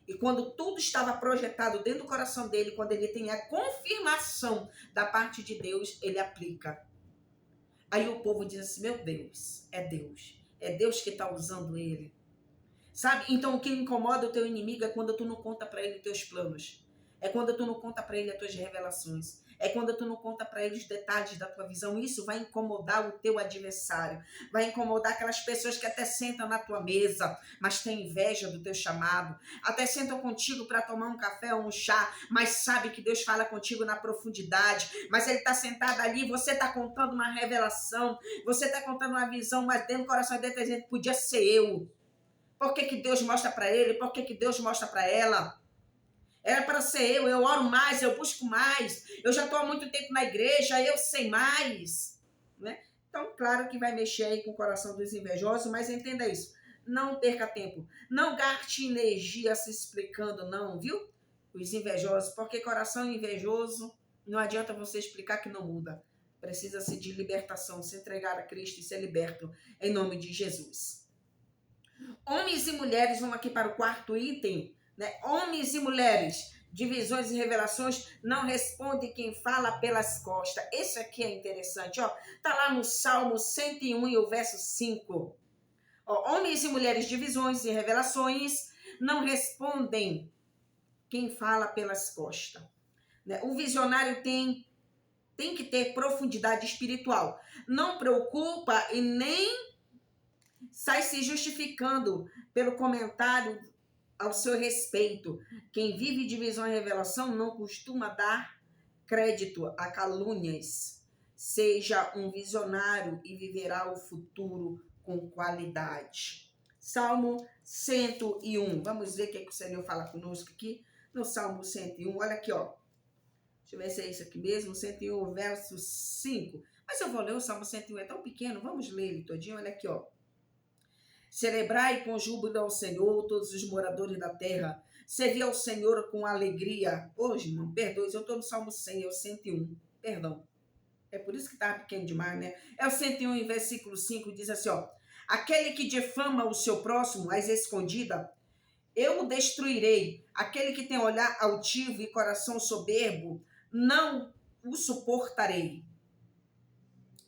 E quando tudo estava projetado dentro do coração dele, quando ele tem a confirmação da parte de Deus, ele aplica. Aí o povo diz assim, meu Deus. É Deus que está usando ele. Sabe? Então o que incomoda o teu inimigo é quando tu não conta para ele os teus planos. É quando tu não conta para ele as tuas revelações. É quando tu não conta para ele os detalhes da tua visão. Isso vai incomodar o teu adversário. Vai incomodar aquelas pessoas que até sentam na tua mesa, mas têm inveja do teu chamado. Até sentam contigo para tomar um café ou um chá, mas sabe que Deus fala contigo na profundidade. Mas ele está sentado ali, você está contando uma revelação, você está contando uma visão, mas dentro do coração dele está dizendo, podia ser eu. Por que Deus mostra para ele? Por que Deus mostra para ela? Era para ser eu oro mais, eu busco mais, eu já estou há muito tempo na igreja, eu sei mais, né? Então, claro que vai mexer aí com o coração dos invejosos, mas entenda isso, não perca tempo, não gaste energia se explicando não, viu? Os invejosos, porque coração invejoso, não adianta você explicar que não muda, precisa-se de libertação, se entregar a Cristo e ser liberto, em nome de Jesus. Homens e mulheres, vamos aqui para o quarto item, né? Homens e mulheres, divisões e revelações, não responde quem fala pelas costas. Esse aqui é interessante, ó. Tá lá no Salmo 101 e o verso 5. Ó, homens e mulheres, divisões e revelações, não respondem quem fala pelas costas. Né? O visionário tem que ter profundidade espiritual. Não preocupa e nem sai se justificando pelo comentário ao seu respeito. Quem vive de visão e revelação não costuma dar crédito a calúnias. Seja um visionário e viverá o futuro com qualidade. Salmo 101. Vamos ver o que o Senhor fala conosco aqui no Salmo 101. Olha aqui, ó. Deixa eu ver se é isso aqui mesmo. 101, verso 5. Mas eu vou ler o Salmo 101, é tão pequeno. Vamos ler ele todinho. Olha aqui, ó. Celebrai com júbilo ao Senhor, todos os moradores da terra. Servi ao Senhor com alegria. Hoje, irmão, perdoe, eu estou no Salmo 100, é o 101. Perdão. É por isso que estava pequeno demais, né? É o 101, em versículo 5, diz assim, ó. Aquele que difama o seu próximo, às escondidas, eu o destruirei. Aquele que tem olhar altivo e coração soberbo, não o suportarei.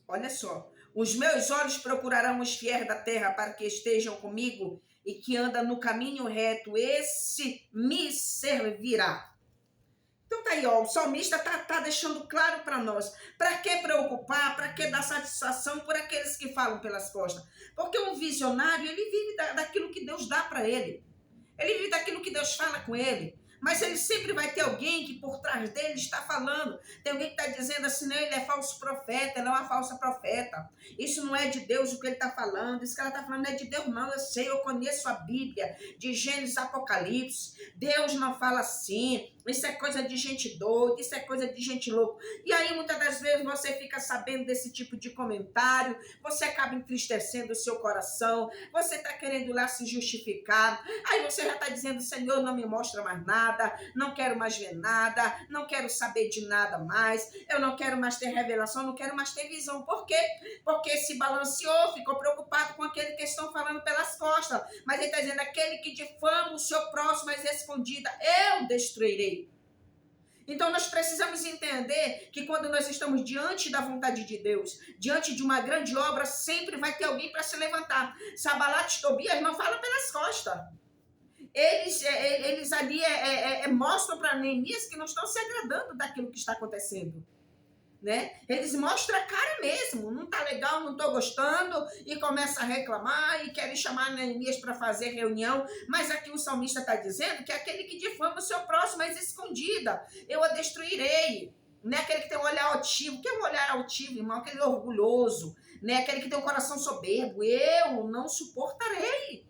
Olha só. Os meus olhos procurarão os fiéis da terra para que estejam comigo e que anda no caminho reto. Esse me servirá. Então tá aí, ó, o salmista tá deixando claro para nós. Para que preocupar? Para que dar satisfação por aqueles que falam pelas costas? Porque um visionário, ele vive daquilo que Deus dá para ele. Ele vive daquilo que Deus fala com ele. Mas ele sempre vai ter alguém que por trás dele está falando. Tem alguém que está dizendo assim, não, ele é falso profeta, ele é uma falsa profeta. Isso não é de Deus o que ele está falando. Isso que ela está falando não é de Deus, não. Eu sei, eu conheço a Bíblia, de Gênesis, Apocalipse. Deus não fala assim. Isso é coisa de gente doida, isso é coisa de gente louca. E aí, muitas das vezes, você fica sabendo desse tipo de comentário, você acaba entristecendo o seu coração, você está querendo lá se justificar, aí você já está dizendo, Senhor, não me mostra mais nada, não quero mais ver nada, não quero saber de nada mais, eu não quero mais ter revelação, não quero mais ter visão. Por quê? Porque se balanceou, ficou preocupado com aquele que estão falando pelas costas, mas ele está dizendo, aquele que difama o seu próximo, mas escondida, eu destruirei. Então nós precisamos entender que quando nós estamos diante da vontade de Deus, diante de uma grande obra, sempre vai ter alguém para se levantar. Sanbalat e Tobias não falam pelas costas. Eles ali mostram para Neemias que não estão se agradando daquilo que está acontecendo. Né? Eles mostram a cara mesmo, não tá legal, não tô gostando, e começa a reclamar e querem chamar Neemias para fazer reunião, mas aqui o salmista está dizendo que é aquele que difama o seu próximo, mas escondida, eu a destruirei, né? Aquele que tem um olhar altivo. Que é um olhar altivo, irmão? Aquele orgulhoso, né? Aquele que tem um coração soberbo, eu não suportarei.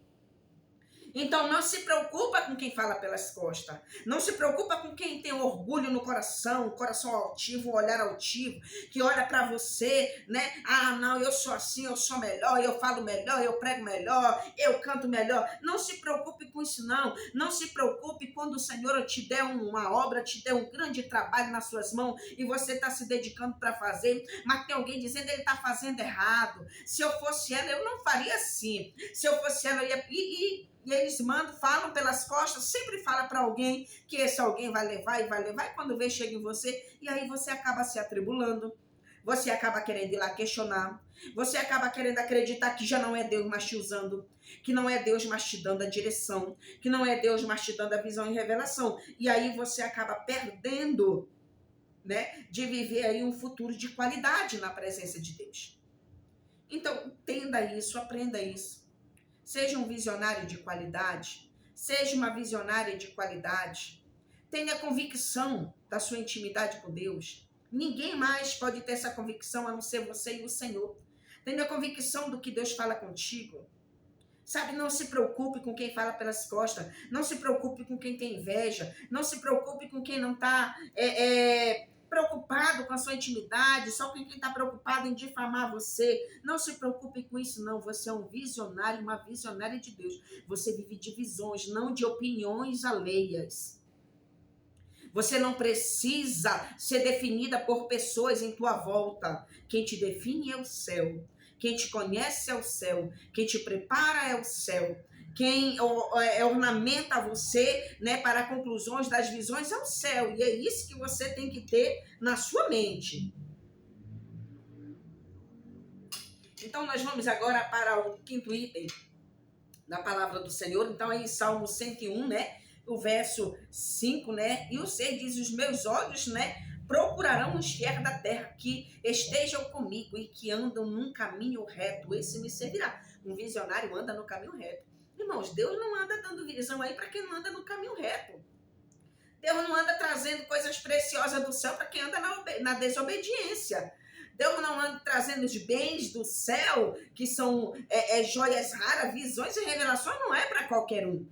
Então não se preocupa com quem fala pelas costas. Não se preocupa com quem tem orgulho no coração, coração altivo, um olhar altivo, que olha para você, né? Ah, não, eu sou assim, eu sou melhor, eu falo melhor, eu prego melhor, eu canto melhor. Não se preocupe com isso, não. Não se preocupe quando o Senhor te der uma obra, te der um grande trabalho nas suas mãos e você está se dedicando para fazer, mas tem alguém dizendo que ele está fazendo errado. Se eu fosse ela, eu não faria assim. Se eu fosse ela, eu ia... E eles falam pelas costas, sempre fala para alguém que esse alguém vai levar, e quando vê, chega em você, e aí você acaba se atribulando, você acaba querendo ir lá questionar, você acaba querendo acreditar que já não é Deus mais te usando, que não é Deus mais te dando a direção, que não é Deus mais te dando a visão e revelação, e aí você acaba perdendo, né, de viver aí um futuro de qualidade na presença de Deus. Então, entenda isso, aprenda isso. Seja um visionário de qualidade, seja uma visionária de qualidade. Tenha convicção da sua intimidade com Deus. Ninguém mais pode ter essa convicção a não ser você e o Senhor. Tenha convicção do que Deus fala contigo. Sabe, não se preocupe com quem fala pelas costas. Não se preocupe com quem tem inveja. Não se preocupe com quem não está preocupado com a sua intimidade, só com quem está preocupado em difamar você. Não se preocupe com isso, não. Você é um visionário, uma visionária de Deus. Você vive de visões, não de opiniões alheias. Você não precisa ser definida por pessoas em tua volta. Quem te define é o céu. Quem te conhece é o céu. Quem te prepara é o céu. Quem ornamenta você, né, para conclusões das visões é o céu. E é isso que você tem que ter na sua mente. Então, nós vamos agora para o quinto item da palavra do Senhor. Então, aí, Salmo 101, né, o verso 5, né, e o 6 diz, os meus olhos, né, procurarão os fiéis da terra que estejam comigo e que andam num caminho reto. Esse me servirá. Um visionário anda no caminho reto. Irmãos, Deus não anda dando visão aí para quem não anda no caminho reto. Deus não anda trazendo coisas preciosas do céu para quem anda na desobediência. Deus não anda trazendo os bens do céu, que são joias raras. Visões e revelações não é para qualquer um.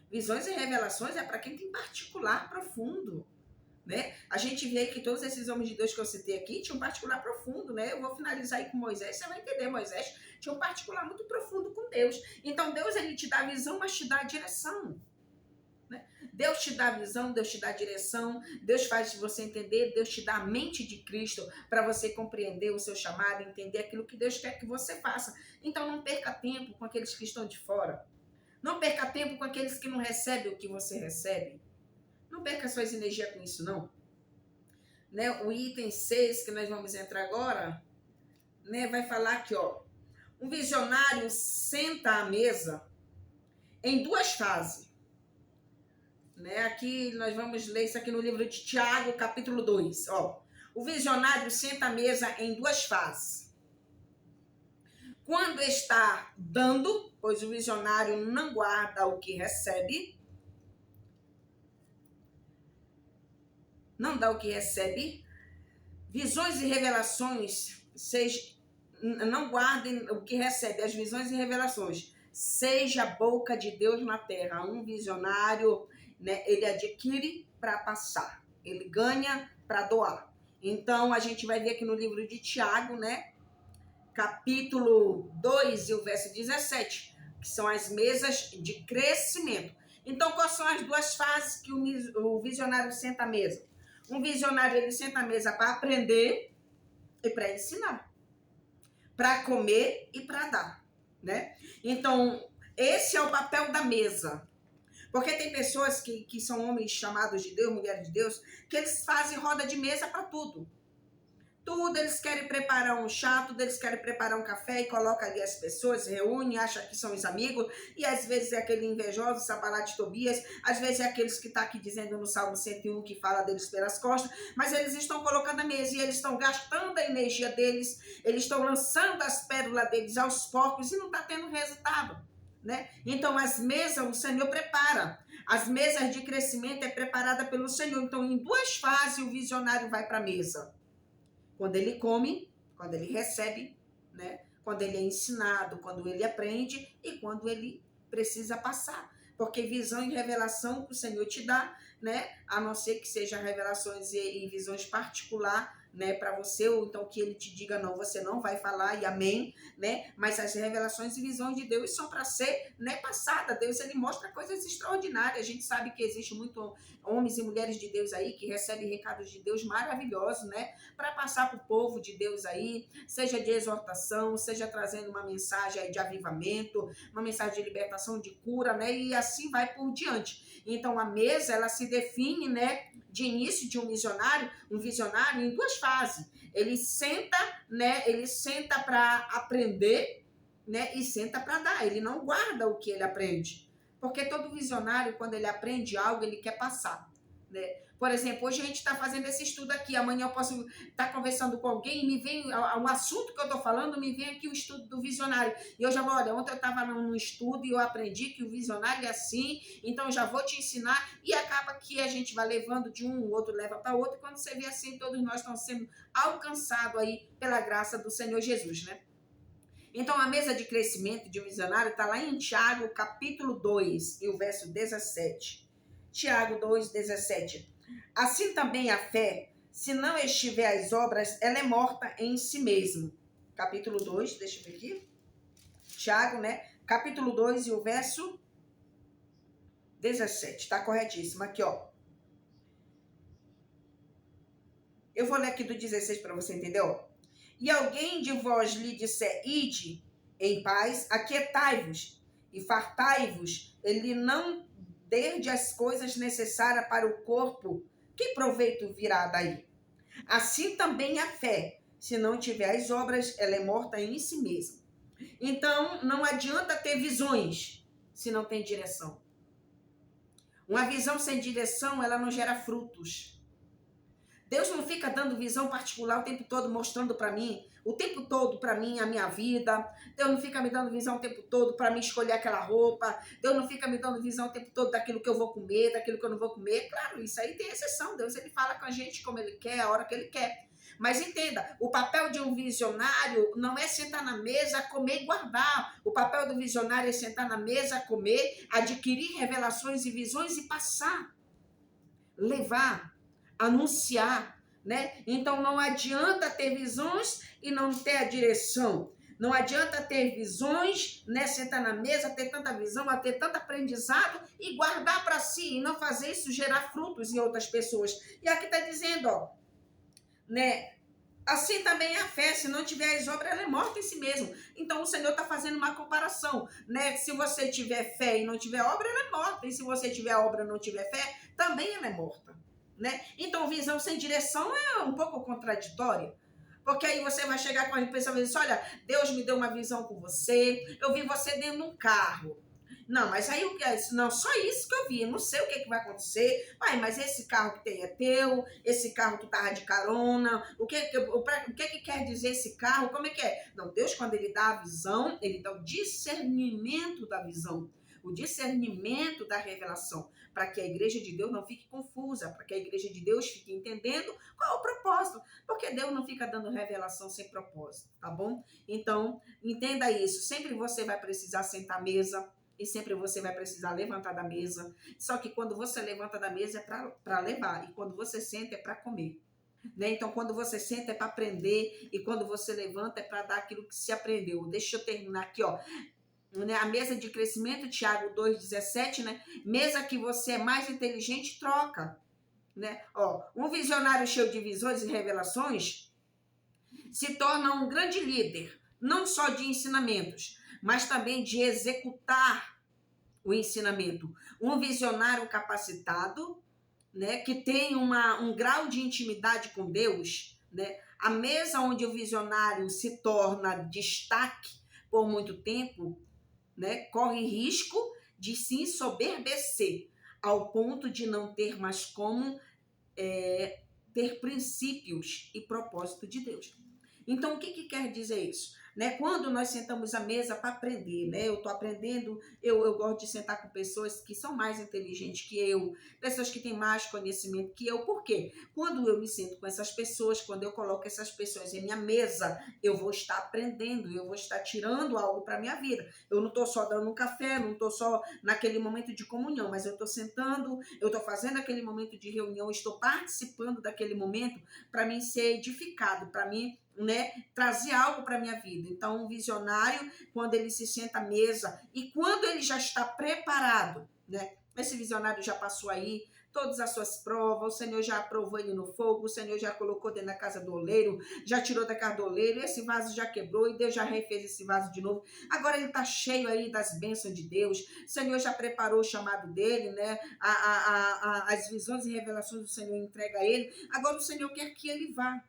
Visões e revelações é para quem tem particular profundo, né? A gente vê que todos esses homens de Deus que eu citei aqui tinham um particular profundo, né? Eu vou finalizar aí com Moisés, você vai entender. Moisés tinha um particular muito profundo com Deus. Então Deus, ele te dá a visão, mas te dá a direção, né? Deus te dá a visão, Deus te dá a direção, Deus faz você entender, Deus te dá a mente de Cristo para você compreender o seu chamado, entender aquilo que Deus quer que você faça. Então não perca tempo com aqueles que estão de fora. Não perca tempo com aqueles que não recebem o que você recebe. Não perca suas energias com isso, não. Né? O item 6, que nós vamos entrar agora, né, vai falar aqui, ó. Um visionário senta à mesa em duas fases. Né? Aqui nós vamos ler isso aqui no livro de Tiago, capítulo 2. Ó. O visionário senta à mesa em duas fases. Quando está dando, pois o visionário não guarda o que recebe, não dá o que recebe, visões e revelações, não guardem o que recebe, as visões e revelações, seja a boca de Deus na terra. Um visionário, né, ele adquire para passar, ele ganha para doar. Então, a gente vai ver aqui no livro de Tiago, né, capítulo 2 e o verso 17, que são as mesas de crescimento. Então, quais são as duas fases que o visionário senta à mesa? Um visionário, ele senta à mesa para aprender e para ensinar, para comer e para dar, né? Então, esse é o papel da mesa. Porque tem pessoas que são homens chamados de Deus, mulheres de Deus, que eles fazem roda de mesa para tudo. Tudo, eles querem preparar um chá, tudo eles querem preparar um café e coloca ali as pessoas, reúne, acha que são os amigos, e às vezes é aquele invejoso, Sanballat de Tobias, às vezes é aqueles que está aqui dizendo no Salmo 101 que fala deles pelas costas, mas eles estão colocando a mesa e eles estão gastando a energia deles, eles estão lançando as pérolas deles aos porcos e não está tendo resultado, né? Então as mesas o Senhor prepara, as mesas de crescimento é preparada pelo Senhor. Então em duas fases o visionário vai para a mesa. Quando ele come, quando ele recebe, né? Quando ele é ensinado, quando ele aprende e quando ele precisa passar. Porque visão e revelação que o Senhor te dá, né? A não ser que seja revelações e visões particular, né, para você, ou então que ele te diga não, você não vai falar e amém, né? Mas as revelações e visões de Deus são para ser, né, passada. Deus, ele mostra coisas extraordinárias. A gente sabe que existe muito homens e mulheres de Deus aí que recebem recados de Deus maravilhosos, né, para passar para o povo de Deus aí, seja de exortação, seja trazendo uma mensagem aí de avivamento, uma mensagem de libertação, de cura, né, e assim vai por diante. Então a mesa, ela se define, né, de início de um visionário em duas fases. Ele senta, né, ele senta para aprender, né, e senta para dar. Ele não guarda o que ele aprende. Porque todo visionário, quando ele aprende algo, ele quer passar, né? Por exemplo, hoje a gente está fazendo esse estudo aqui, amanhã eu posso estar conversando com alguém e me vem um assunto que eu estou falando, me vem aqui o estudo do visionário. E eu já vou, olha, ontem eu estava num estudo e eu aprendi que o visionário é assim, então eu já vou te ensinar, e acaba que a gente vai levando de um, o outro leva para o outro, e quando você vê assim, todos nós estamos sendo alcançados aí pela graça do Senhor Jesus, né? Então, a mesa de crescimento de um visionário está lá em Tiago, capítulo 2, e o verso 17. Tiago 2, 17. Assim também a fé, se não estiver às obras, ela é morta em si mesma. Capítulo 2, deixa eu ver aqui. Tiago, né? Capítulo 2 e o verso 17. Tá corretíssimo. Aqui, ó. Eu vou ler aqui do 16 para você entender, ó. E alguém de vós lhe disser, ide em paz, aquietai-vos e fartai-vos, ele não derde as coisas necessárias para o corpo, que proveito virá daí? Assim também a fé, se não tiver as obras, ela é morta em si mesma. Então, não adianta ter visões se não tem direção. Uma visão sem direção, ela não gera frutos. Deus não fica dando visão particular o tempo todo, mostrando para mim, o tempo todo para mim, a minha vida. Deus não fica me dando visão o tempo todo para mim escolher aquela roupa. Deus não fica me dando visão o tempo todo daquilo que eu vou comer, daquilo que eu não vou comer. Claro, isso aí tem exceção. Deus, ele fala com a gente como ele quer, a hora que ele quer. Mas entenda, o papel de um visionário não é sentar na mesa, comer e guardar. O papel do visionário é sentar na mesa, comer, adquirir revelações e visões e passar, levar, anunciar, né? Então não adianta ter visões e não ter a direção. Não adianta ter visões, né? Sentar na mesa, ter tanta visão, ter tanto aprendizado e guardar para si e não fazer isso gerar frutos em outras pessoas. E aqui está dizendo, ó, né? Assim também é a fé, se não tiver as obras, ela é morta em si mesmo. Então o Senhor está fazendo uma comparação, né? Se você tiver fé e não tiver obra, ela é morta. E se você tiver obra e não tiver fé, também ela é morta, né? Então visão sem direção é um pouco contraditória. Porque aí você vai chegar com a pessoa e dizer, olha, Deus me deu uma visão com você, eu vi você dentro de um carro. Não, mas aí o que é isso? Não, só isso que eu vi. Eu não sei o que vai acontecer. Mas esse carro que tem é teu, esse carro tu tava de carona. O que quer dizer esse carro? Como é que é? Não, Deus, quando ele dá a visão, ele dá o discernimento da visão, o discernimento da revelação, para que a igreja de Deus não fique confusa, para que a igreja de Deus fique entendendo qual é o propósito, porque Deus não fica dando revelação sem propósito, tá bom? Então, entenda isso. Sempre você vai precisar sentar à mesa, e sempre você vai precisar levantar da mesa. Só que quando você levanta da mesa é para levar. E quando você senta é para comer. Né? Então, quando você senta é para aprender. E quando você levanta é para dar aquilo que se aprendeu. Deixa eu terminar aqui, ó. Né? A mesa de crescimento, Tiago 2,17, né? Mesa que você é mais inteligente, troca. Né? Ó, um visionário cheio de visões e revelações se torna um grande líder. Não só de ensinamentos, mas também de executar o ensinamento. Um visionário capacitado, né, que tem um grau de intimidade com Deus, né, a mesa onde o visionário se torna destaque por muito tempo, né, corre risco de se ensoberbecer ao ponto de não ter mais como ter princípios e propósito de Deus. Então, o que quer dizer isso? Né? Quando nós sentamos à mesa para aprender, né? Eu estou aprendendo, eu gosto de sentar com pessoas que são mais inteligentes que eu, pessoas que têm mais conhecimento que eu. Por quê? Quando eu me sento com essas pessoas, quando eu coloco essas pessoas em minha mesa, eu vou estar aprendendo, eu vou estar tirando algo para a minha vida. Eu não estou só dando um café, não estou só naquele momento de comunhão, mas eu estou sentando, eu estou fazendo aquele momento de reunião, estou participando daquele momento para mim ser edificado, para mim, né, trazer algo para a minha vida. Então, um visionário, quando ele se senta à mesa e quando ele já está preparado, né, esse visionário já passou aí todas as suas provas, o Senhor já aprovou ele no fogo, o Senhor já colocou dentro da casa do oleiro, já tirou da casa do oleiro, esse vaso já quebrou e Deus já refez esse vaso de novo. Agora ele está cheio aí das bênçãos de Deus, o Senhor já preparou o chamado dele, né, as visões e revelações do Senhor entrega a ele. Agora o Senhor quer que ele vá.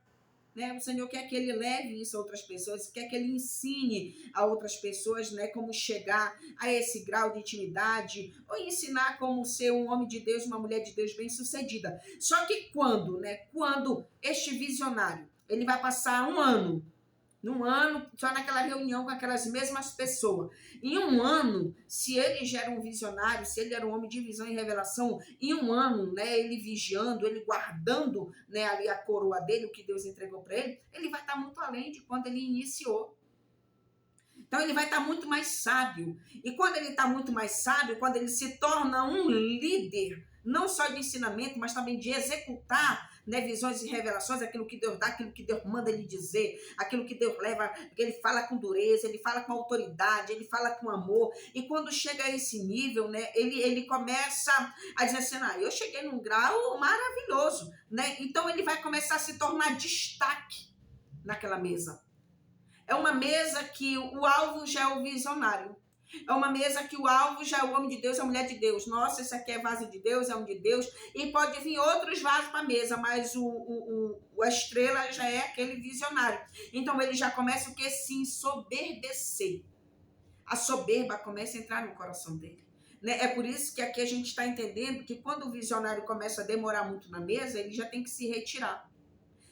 Né? O Senhor quer que ele leve isso a outras pessoas, quer que ele ensine a outras pessoas, né, como chegar a esse grau de intimidade, ou ensinar como ser um homem de Deus, uma mulher de Deus bem-sucedida. Só que quando este visionário, ele vai passar um ano, só naquela reunião com aquelas mesmas pessoas. Em um ano, se ele já era um visionário, se ele era um homem de visão e revelação, em um ano, né, ele vigiando, ele guardando, né, ali a coroa dele, o que Deus entregou para ele vai estar muito além de quando ele iniciou. Então, ele vai estar muito mais sábio. E quando ele está muito mais sábio, quando ele se torna um líder, não só de ensinamento, mas também de executar, né, visões e revelações, aquilo que Deus dá, aquilo que Deus manda ele dizer, aquilo que Deus leva, porque ele fala com dureza, ele fala com autoridade, ele fala com amor. E quando chega a esse nível, né, ele começa a dizer assim, eu cheguei num grau maravilhoso, né? Então ele vai começar a se tornar destaque naquela mesa. É uma mesa que o alvo já é o visionário. É uma mesa que o alvo já é o homem de Deus, a mulher de Deus. Nossa, esse aqui é vaso de Deus, é homem de Deus. E pode vir outros vasos para a mesa, mas a estrela já é aquele visionário. Então ele já começa o que? Se ensoberbecer. A soberba começa a entrar no coração dele. Né? É por isso que aqui a gente está entendendo que quando o visionário começa a demorar muito na mesa, ele já tem que se retirar.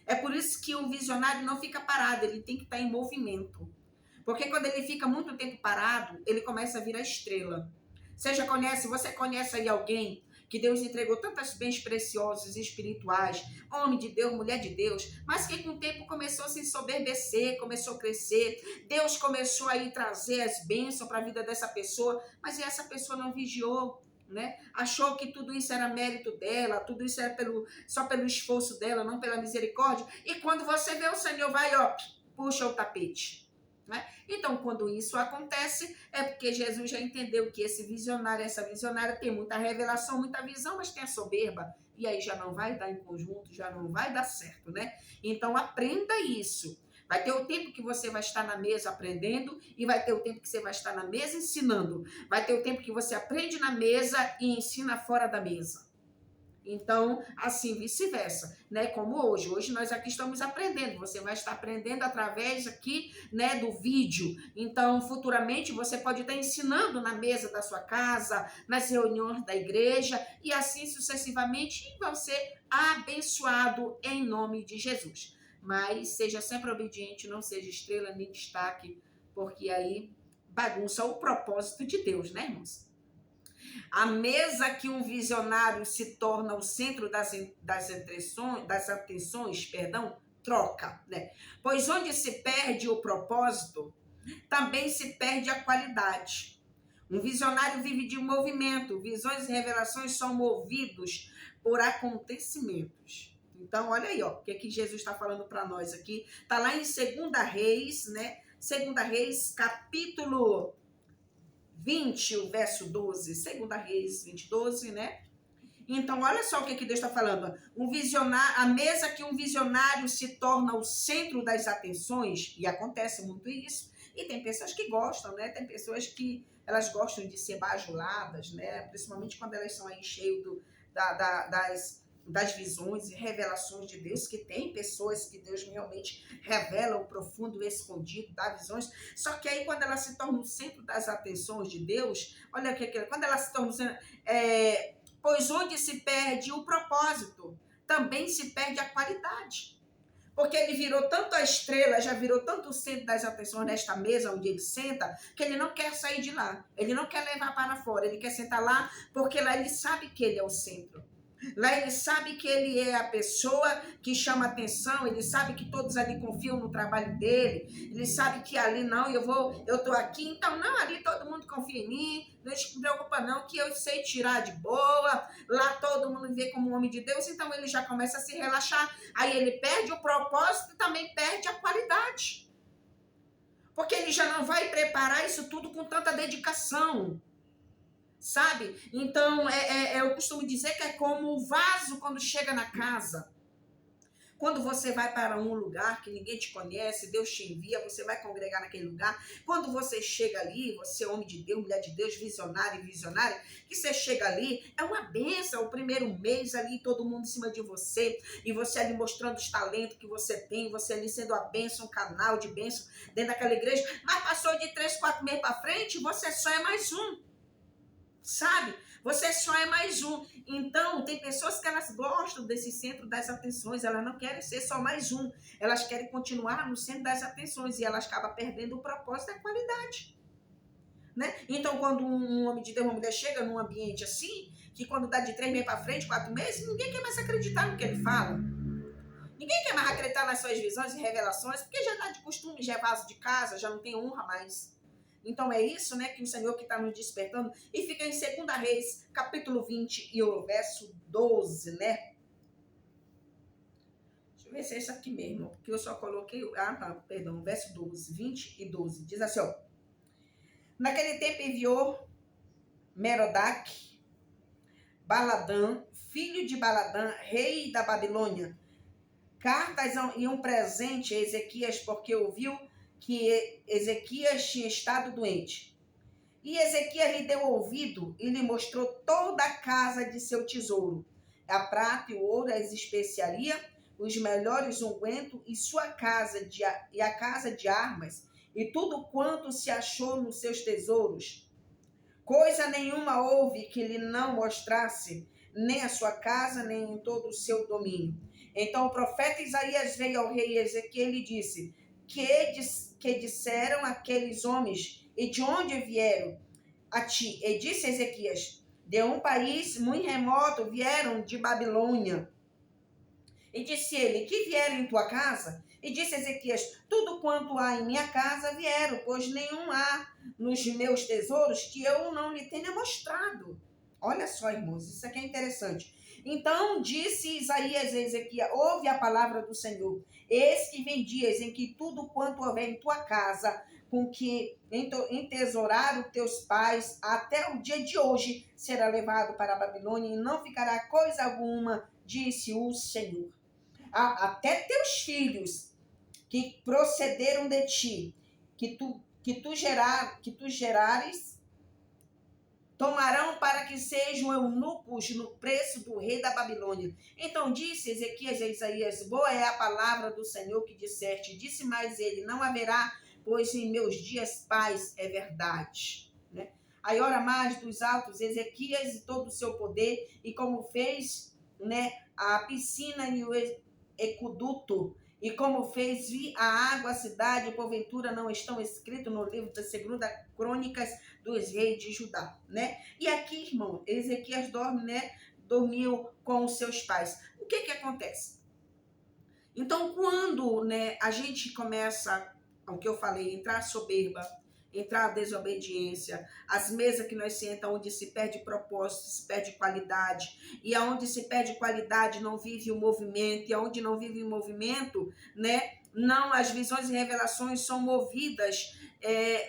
É por isso que o visionário não fica parado, ele tem que estar em movimento. Porque quando ele fica muito tempo parado, ele começa a virar estrela. Você conhece aí alguém que Deus entregou tantos bens preciosos e espirituais, homem de Deus, mulher de Deus, mas que com o tempo começou a se ensoberbecer, começou a crescer, Deus começou a ir trazer as bênçãos para a vida dessa pessoa, mas essa pessoa não vigiou, né? Achou que tudo isso era mérito dela, tudo isso era só pelo esforço dela, não pela misericórdia, e quando você vê, o Senhor vai, ó, puxa o tapete. Né? Então, quando isso acontece, é porque Jesus já entendeu que esse visionário, essa visionária tem muita revelação, muita visão, mas tem a soberba, e aí já não vai dar em conjunto, já não vai dar certo, né? Então, aprenda isso. Vai ter o tempo que você vai estar na mesa aprendendo e vai ter o tempo que você vai estar na mesa ensinando. Vai ter o tempo que você aprende na mesa e ensina fora da mesa. Então, assim, vice-versa, né? Como hoje. Hoje nós aqui estamos aprendendo. Você vai estar aprendendo através aqui, né, do vídeo. Então, futuramente, você pode estar ensinando na mesa da sua casa, nas reuniões da igreja, e assim sucessivamente, e vão ser abençoado em nome de Jesus. Mas seja sempre obediente, não seja estrela nem destaque, porque aí bagunça o propósito de Deus, né, irmãos? A mesa que um visionário se torna o centro das atenções, troca, né? Pois onde se perde o propósito, também se perde a qualidade. Um visionário vive de movimento, visões e revelações são movidos por acontecimentos. Então, olha aí, ó, o que Jesus está falando para nós aqui. Está lá em 2 Reis, né? 2 Reis, capítulo 20, o verso 12, 2 Reis 20, 12, né? Então, olha só o que Deus está falando. A mesa que um visionário se torna o centro das atenções, e acontece muito isso, e tem pessoas que gostam, né? Tem pessoas que elas gostam de ser bajuladas, né? Principalmente quando elas são aí cheias das visões e revelações de Deus, que tem pessoas que Deus realmente revela o profundo e escondido, dá visões, só que aí quando ela se torna o centro das atenções de Deus, olha que quando ela se torna pois onde se perde o propósito, também se perde a qualidade. Porque ele virou tanto a estrela, já virou tanto o centro das atenções nesta mesa onde ele senta, que ele não quer sair de lá. Ele não quer levar para fora, ele quer sentar lá, porque lá ele sabe que ele é o centro. Lá ele sabe que ele é a pessoa que chama atenção, ele sabe que todos ali confiam no trabalho dele, ele sabe que ali não, eu estou aqui, então não, ali todo mundo confia em mim, não se preocupa não, que eu sei tirar de boa, lá todo mundo vê como um homem de Deus, então ele já começa a se relaxar, aí ele perde o propósito e também perde a qualidade, porque ele já não vai preparar isso tudo com tanta dedicação. Sabe? Então, eu costumo dizer que é como o vaso quando chega na casa. Quando você vai para um lugar que ninguém te conhece, Deus te envia, você vai congregar naquele lugar. Quando você chega ali, você é homem de Deus, mulher de Deus, visionário e visionária, que você chega ali, é uma bênção, o primeiro mês ali, todo mundo em cima de você, e você ali mostrando os talentos que você tem, você ali sendo a bênção, um canal de bênção dentro daquela igreja, mas passou de 3, 4 meses para frente, você só é mais um. Sabe? Você só é mais um. Então, tem pessoas que elas gostam desse centro das atenções, elas não querem ser só mais um. Elas querem continuar no centro das atenções e elas acabam perdendo o propósito da qualidade. Né? Então, quando um homem de Deus, uma mulher chega num ambiente assim, que quando dá de 3 meses para frente, 4 meses, ninguém quer mais acreditar no que ele fala. Ninguém quer mais acreditar nas suas visões e revelações, porque já dá de costume, já é vaso de casa, já não tem honra mais. Então é isso, né, que o Senhor que está nos despertando. E fica em 2 Reis, capítulo 20 e o verso 12, né? Deixa eu ver se é isso aqui mesmo, porque eu só coloquei... o verso 12, 20 e 12. Diz assim, ó. Naquele tempo enviou Merodach, Baladã, filho de Baladã, rei da Babilônia, cartas e um presente a Ezequias, porque ouviu que Ezequias tinha estado doente. E Ezequias lhe deu ouvido e lhe mostrou toda a casa de seu tesouro, a prata e o ouro, as especiarias, os melhores ungüentos e a casa de armas, e tudo quanto se achou nos seus tesouros. Coisa nenhuma houve que lhe não mostrasse, nem a sua casa, nem em todo o seu domínio. Então o profeta Isaías veio ao rei Ezequiel e lhe disse: que disseram aqueles homens, e de onde vieram a ti? E disse Ezequias: de um país muito remoto, vieram de Babilônia. E disse ele, que vieram em tua casa? E disse Ezequias, tudo quanto há em minha casa vieram, pois nenhum há nos meus tesouros que eu não lhe tenha mostrado. Olha só, irmãos, isso aqui é interessante. Então disse Isaías a Ezequias, ouve a palavra do Senhor. Eis que vem dias em que tudo quanto houver em tua casa, com que entesouraram teus pais, até o dia de hoje, será levado para a Babilônia e não ficará coisa alguma, disse o Senhor. Até teus filhos que procederam de ti, que tu gerares, tomarão para que sejam eunucos no preço do rei da Babilônia. Então disse Ezequias a Isaías, boa é a palavra do Senhor que disseste. Disse mais ele, não haverá, pois em meus dias paz é verdade. Né? Aí ora mais dos altos Ezequias e todo o seu poder, e como fez, né, a piscina e o ecoduto, e como fez vir a água à cidade, porventura não estão escritos no livro da segunda Crônicas dos reis de Judá, né? E aqui, irmão, Ezequias dorme, né? Dormiu com os seus pais. O que que acontece? Então, quando, né, a gente começa, o que eu falei, entrar a soberba, entrar a desobediência, as mesas que nós sentamos, onde se perde propósito, se perde qualidade, e aonde se perde qualidade não vive o movimento, e aonde não vive o movimento, né, não, as visões e revelações são movidas,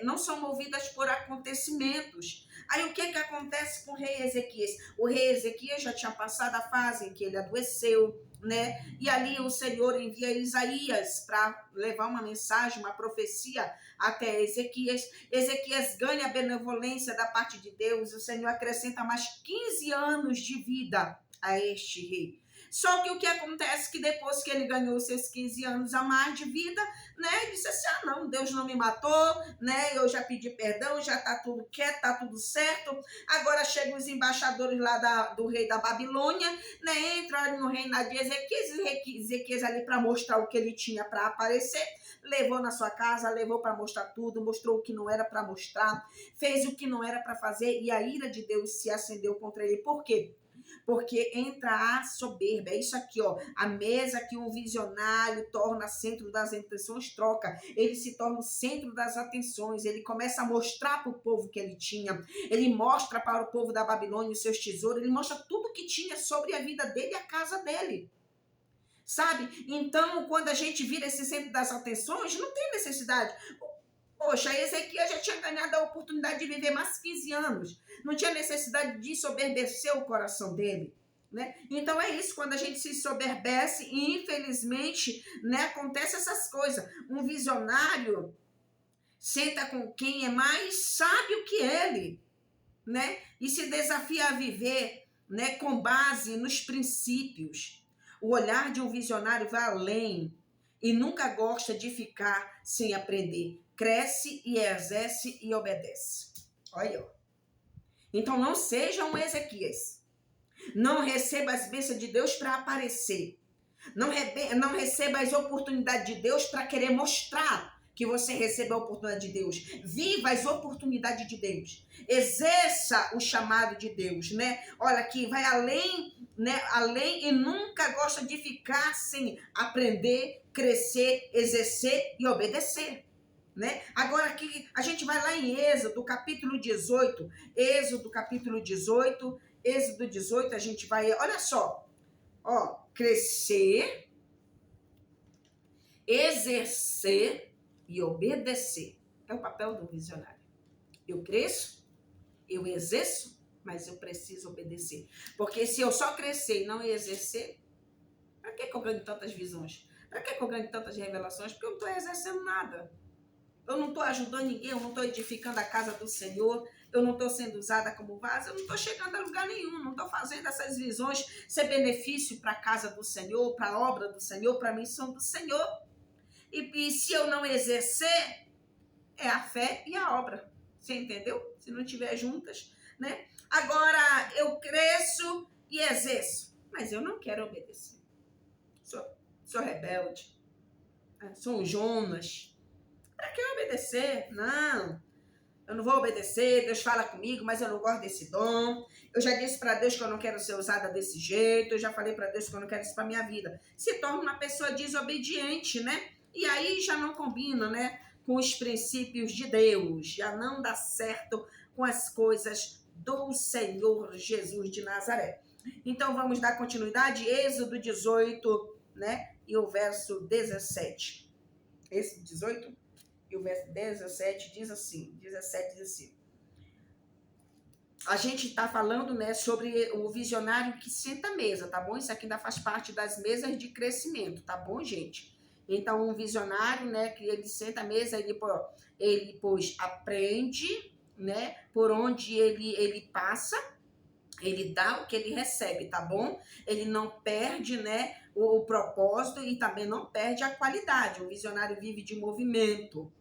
não são movidas por acontecimentos. Aí o que que acontece com o rei Ezequias? O rei Ezequias já tinha passado a fase em que ele adoeceu, né? E ali o Senhor envia Isaías para levar uma mensagem, uma profecia até Ezequias. Ezequias ganha a benevolência da parte de Deus. O Senhor acrescenta mais 15 anos de vida a este rei. Só que o que acontece que depois que ele ganhou seus 15 anos a mais de vida, né, ele disse assim, não, Deus não me matou, né, eu já pedi perdão, já tá tudo quieto, tá tudo certo. Agora chegam os embaixadores lá do rei da Babilônia, né, entraram no reinado de Ezequias ali para mostrar o que ele tinha para aparecer, levou na sua casa, levou para mostrar tudo, mostrou o que não era para mostrar, fez o que não era para fazer, e a ira de Deus se acendeu contra ele. Por quê? Porque entra a soberba, é isso aqui, ó, a mesa que um visionário torna centro das atenções, troca, ele se torna o centro das atenções, ele começa a mostrar para o povo que ele tinha, ele mostra para o povo da Babilônia os seus tesouros, ele mostra tudo que tinha sobre a vida dele e a casa dele. Sabe? Então, quando a gente vira esse centro das atenções, não tem necessidade. Poxa, Ezequias já tinha ganhado a oportunidade de viver mais 15 anos. Não tinha necessidade de soberbecer o coração dele. Né? Então é isso, quando a gente se soberbece, e infelizmente, né, acontece essas coisas. Um visionário senta com quem é mais sábio que ele, né? E se desafia a viver, né, com base nos princípios. O olhar de um visionário vai além e nunca gosta de ficar sem aprender. Cresce e exerce e obedece. Olha, ó. Então não seja um Ezequias. Não receba as bênçãos de Deus para aparecer. Não receba as oportunidades de Deus para querer mostrar que você recebeu a oportunidade de Deus. Viva as oportunidades de Deus. Exerça o chamado de Deus, né? Olha aqui, vai além, né? Além e nunca gosta de ficar sem aprender, crescer, exercer e obedecer. Né? Agora aqui a gente vai lá em Êxodo capítulo 18, Êxodo 18, a gente vai, olha só, ó, crescer, exercer e obedecer. É o papel do visionário. Eu cresço, eu exerço, mas eu preciso obedecer. Porque se eu só crescer e não exercer, para que eu ganho tantas visões? Para que eu ganho tantas revelações? Porque eu não estou exercendo nada. Eu não estou ajudando ninguém, eu não estou edificando a casa do Senhor, eu não estou sendo usada como vaso, eu não estou chegando a lugar nenhum, não estou fazendo essas visões ser benefício para a casa do Senhor, para a obra do Senhor, para a missão do Senhor. E se eu não exercer, é a fé e a obra. Você entendeu? Se não estiver juntas, né? Agora, eu cresço e exerço, mas eu não quero obedecer. Sou rebelde, sou um Jonas. Para que obedecer? Não. eu não vou obedecer, Deus fala comigo, mas eu não gosto desse dom. Eu já disse para Deus que eu não quero ser usada desse jeito, eu já falei para Deus que eu não quero isso para minha vida. Se torna uma pessoa desobediente, né? E aí já não combina, né, com os princípios de Deus, já não dá certo com as coisas do Senhor Jesus de Nazaré. Então vamos dar continuidade, Êxodo 18, né, e o verso 17. Êxodo 18 e o verso 17 diz assim, 17 diz assim. A gente está falando, né, sobre o visionário que senta à mesa, tá bom? Isso aqui ainda faz parte das mesas de crescimento, tá bom, gente? Então, um visionário, né, que ele senta à mesa, ele pois aprende, né, por onde ele passa, ele dá o que ele recebe, tá bom? Ele não perde, né, o propósito e também não perde a qualidade. O visionário vive de movimento,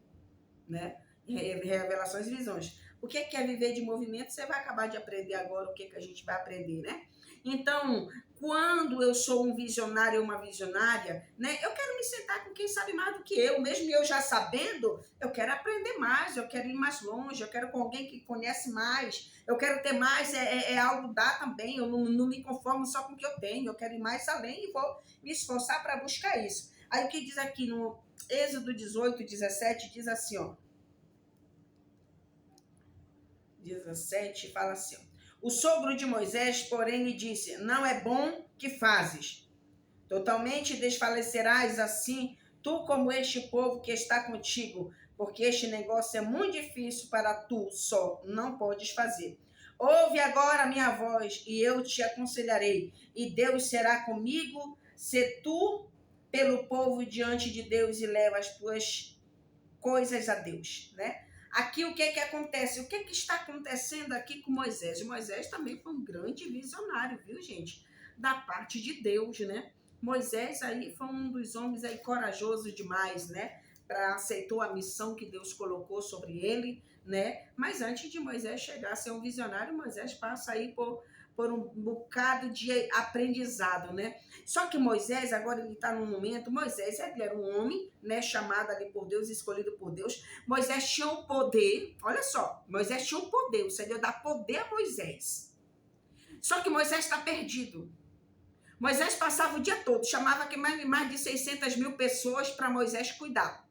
né? Revelações e visões. O que é viver de movimento? Você vai acabar de aprender agora o que a gente vai aprender, né? Então, quando eu sou um visionário ou uma visionária, né? Eu quero me sentar com quem sabe mais do que eu. Mesmo eu já sabendo, eu quero aprender mais, eu quero ir mais longe, eu quero com alguém que conhece mais, eu quero ter mais, algo dar também. Eu não me conformo só com o que eu tenho, eu quero ir mais além e vou me esforçar para buscar isso. Aí o que diz aqui no Êxodo 18, 17, diz assim, ó. 17, fala assim, ó. O sogro de Moisés, porém, lhe disse, não é bom que fazes. Totalmente desfalecerás assim, tu como este povo que está contigo, porque este negócio é muito difícil para tu só, não podes fazer. Ouve agora a minha voz e eu te aconselharei, e Deus será comigo, se tu pelo povo diante de Deus e leva as tuas coisas a Deus, né? Aqui o que acontece? O que está acontecendo aqui com Moisés? Moisés também foi um grande visionário, viu, gente? Da parte de Deus, né? Moisés aí foi um dos homens aí corajoso demais, né? Aceitou a missão que Deus colocou sobre ele, né? Mas antes de Moisés chegar a ser um visionário, Moisés passa aí por um bocado de aprendizado, né? Só que Moisés, agora ele está num momento, Moisés ele era um homem, né, chamado ali por Deus, escolhido por Deus. Moisés tinha um poder, olha só, Moisés tinha um poder, o Senhor dá poder a Moisés. Só que Moisés está perdido. Moisés passava o dia todo, chamava que mais de 600 mil pessoas para Moisés cuidar.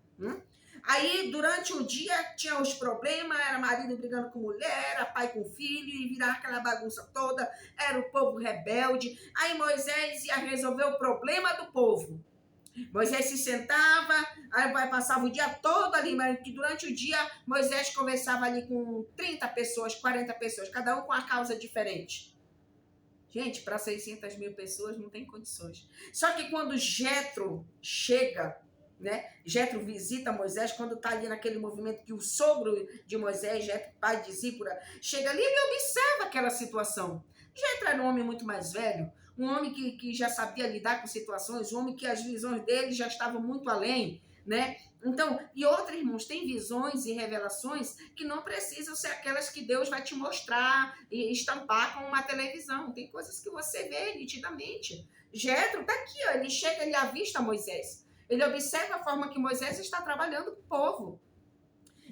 Aí, durante o dia, tinha os problemas, era marido brigando com mulher, era pai com filho, e virava aquela bagunça toda, era o povo rebelde. Aí Moisés ia resolver o problema do povo. Moisés se sentava, aí passava o dia todo ali, mas que durante o dia Moisés conversava ali com 30 pessoas, 40 pessoas, cada um com uma causa diferente. Gente, para 600 mil pessoas não tem condições. Só que quando Jetro chega, né? Jetro visita Moisés, quando está ali naquele movimento que o sogro de Moisés, Jetro, pai de Zípora, chega ali, ele observa aquela situação. Jetro era um homem muito mais velho, um homem que já sabia lidar com situações, um homem que as visões dele já estavam muito além, né? Então, e outros irmãos, tem visões e revelações que não precisam ser aquelas que Deus vai te mostrar e estampar com uma televisão. Tem coisas que você vê nitidamente. Jetro está aqui, ó, ele chega, ele avista Moisés. Ele observa a forma que Moisés está trabalhando com o povo.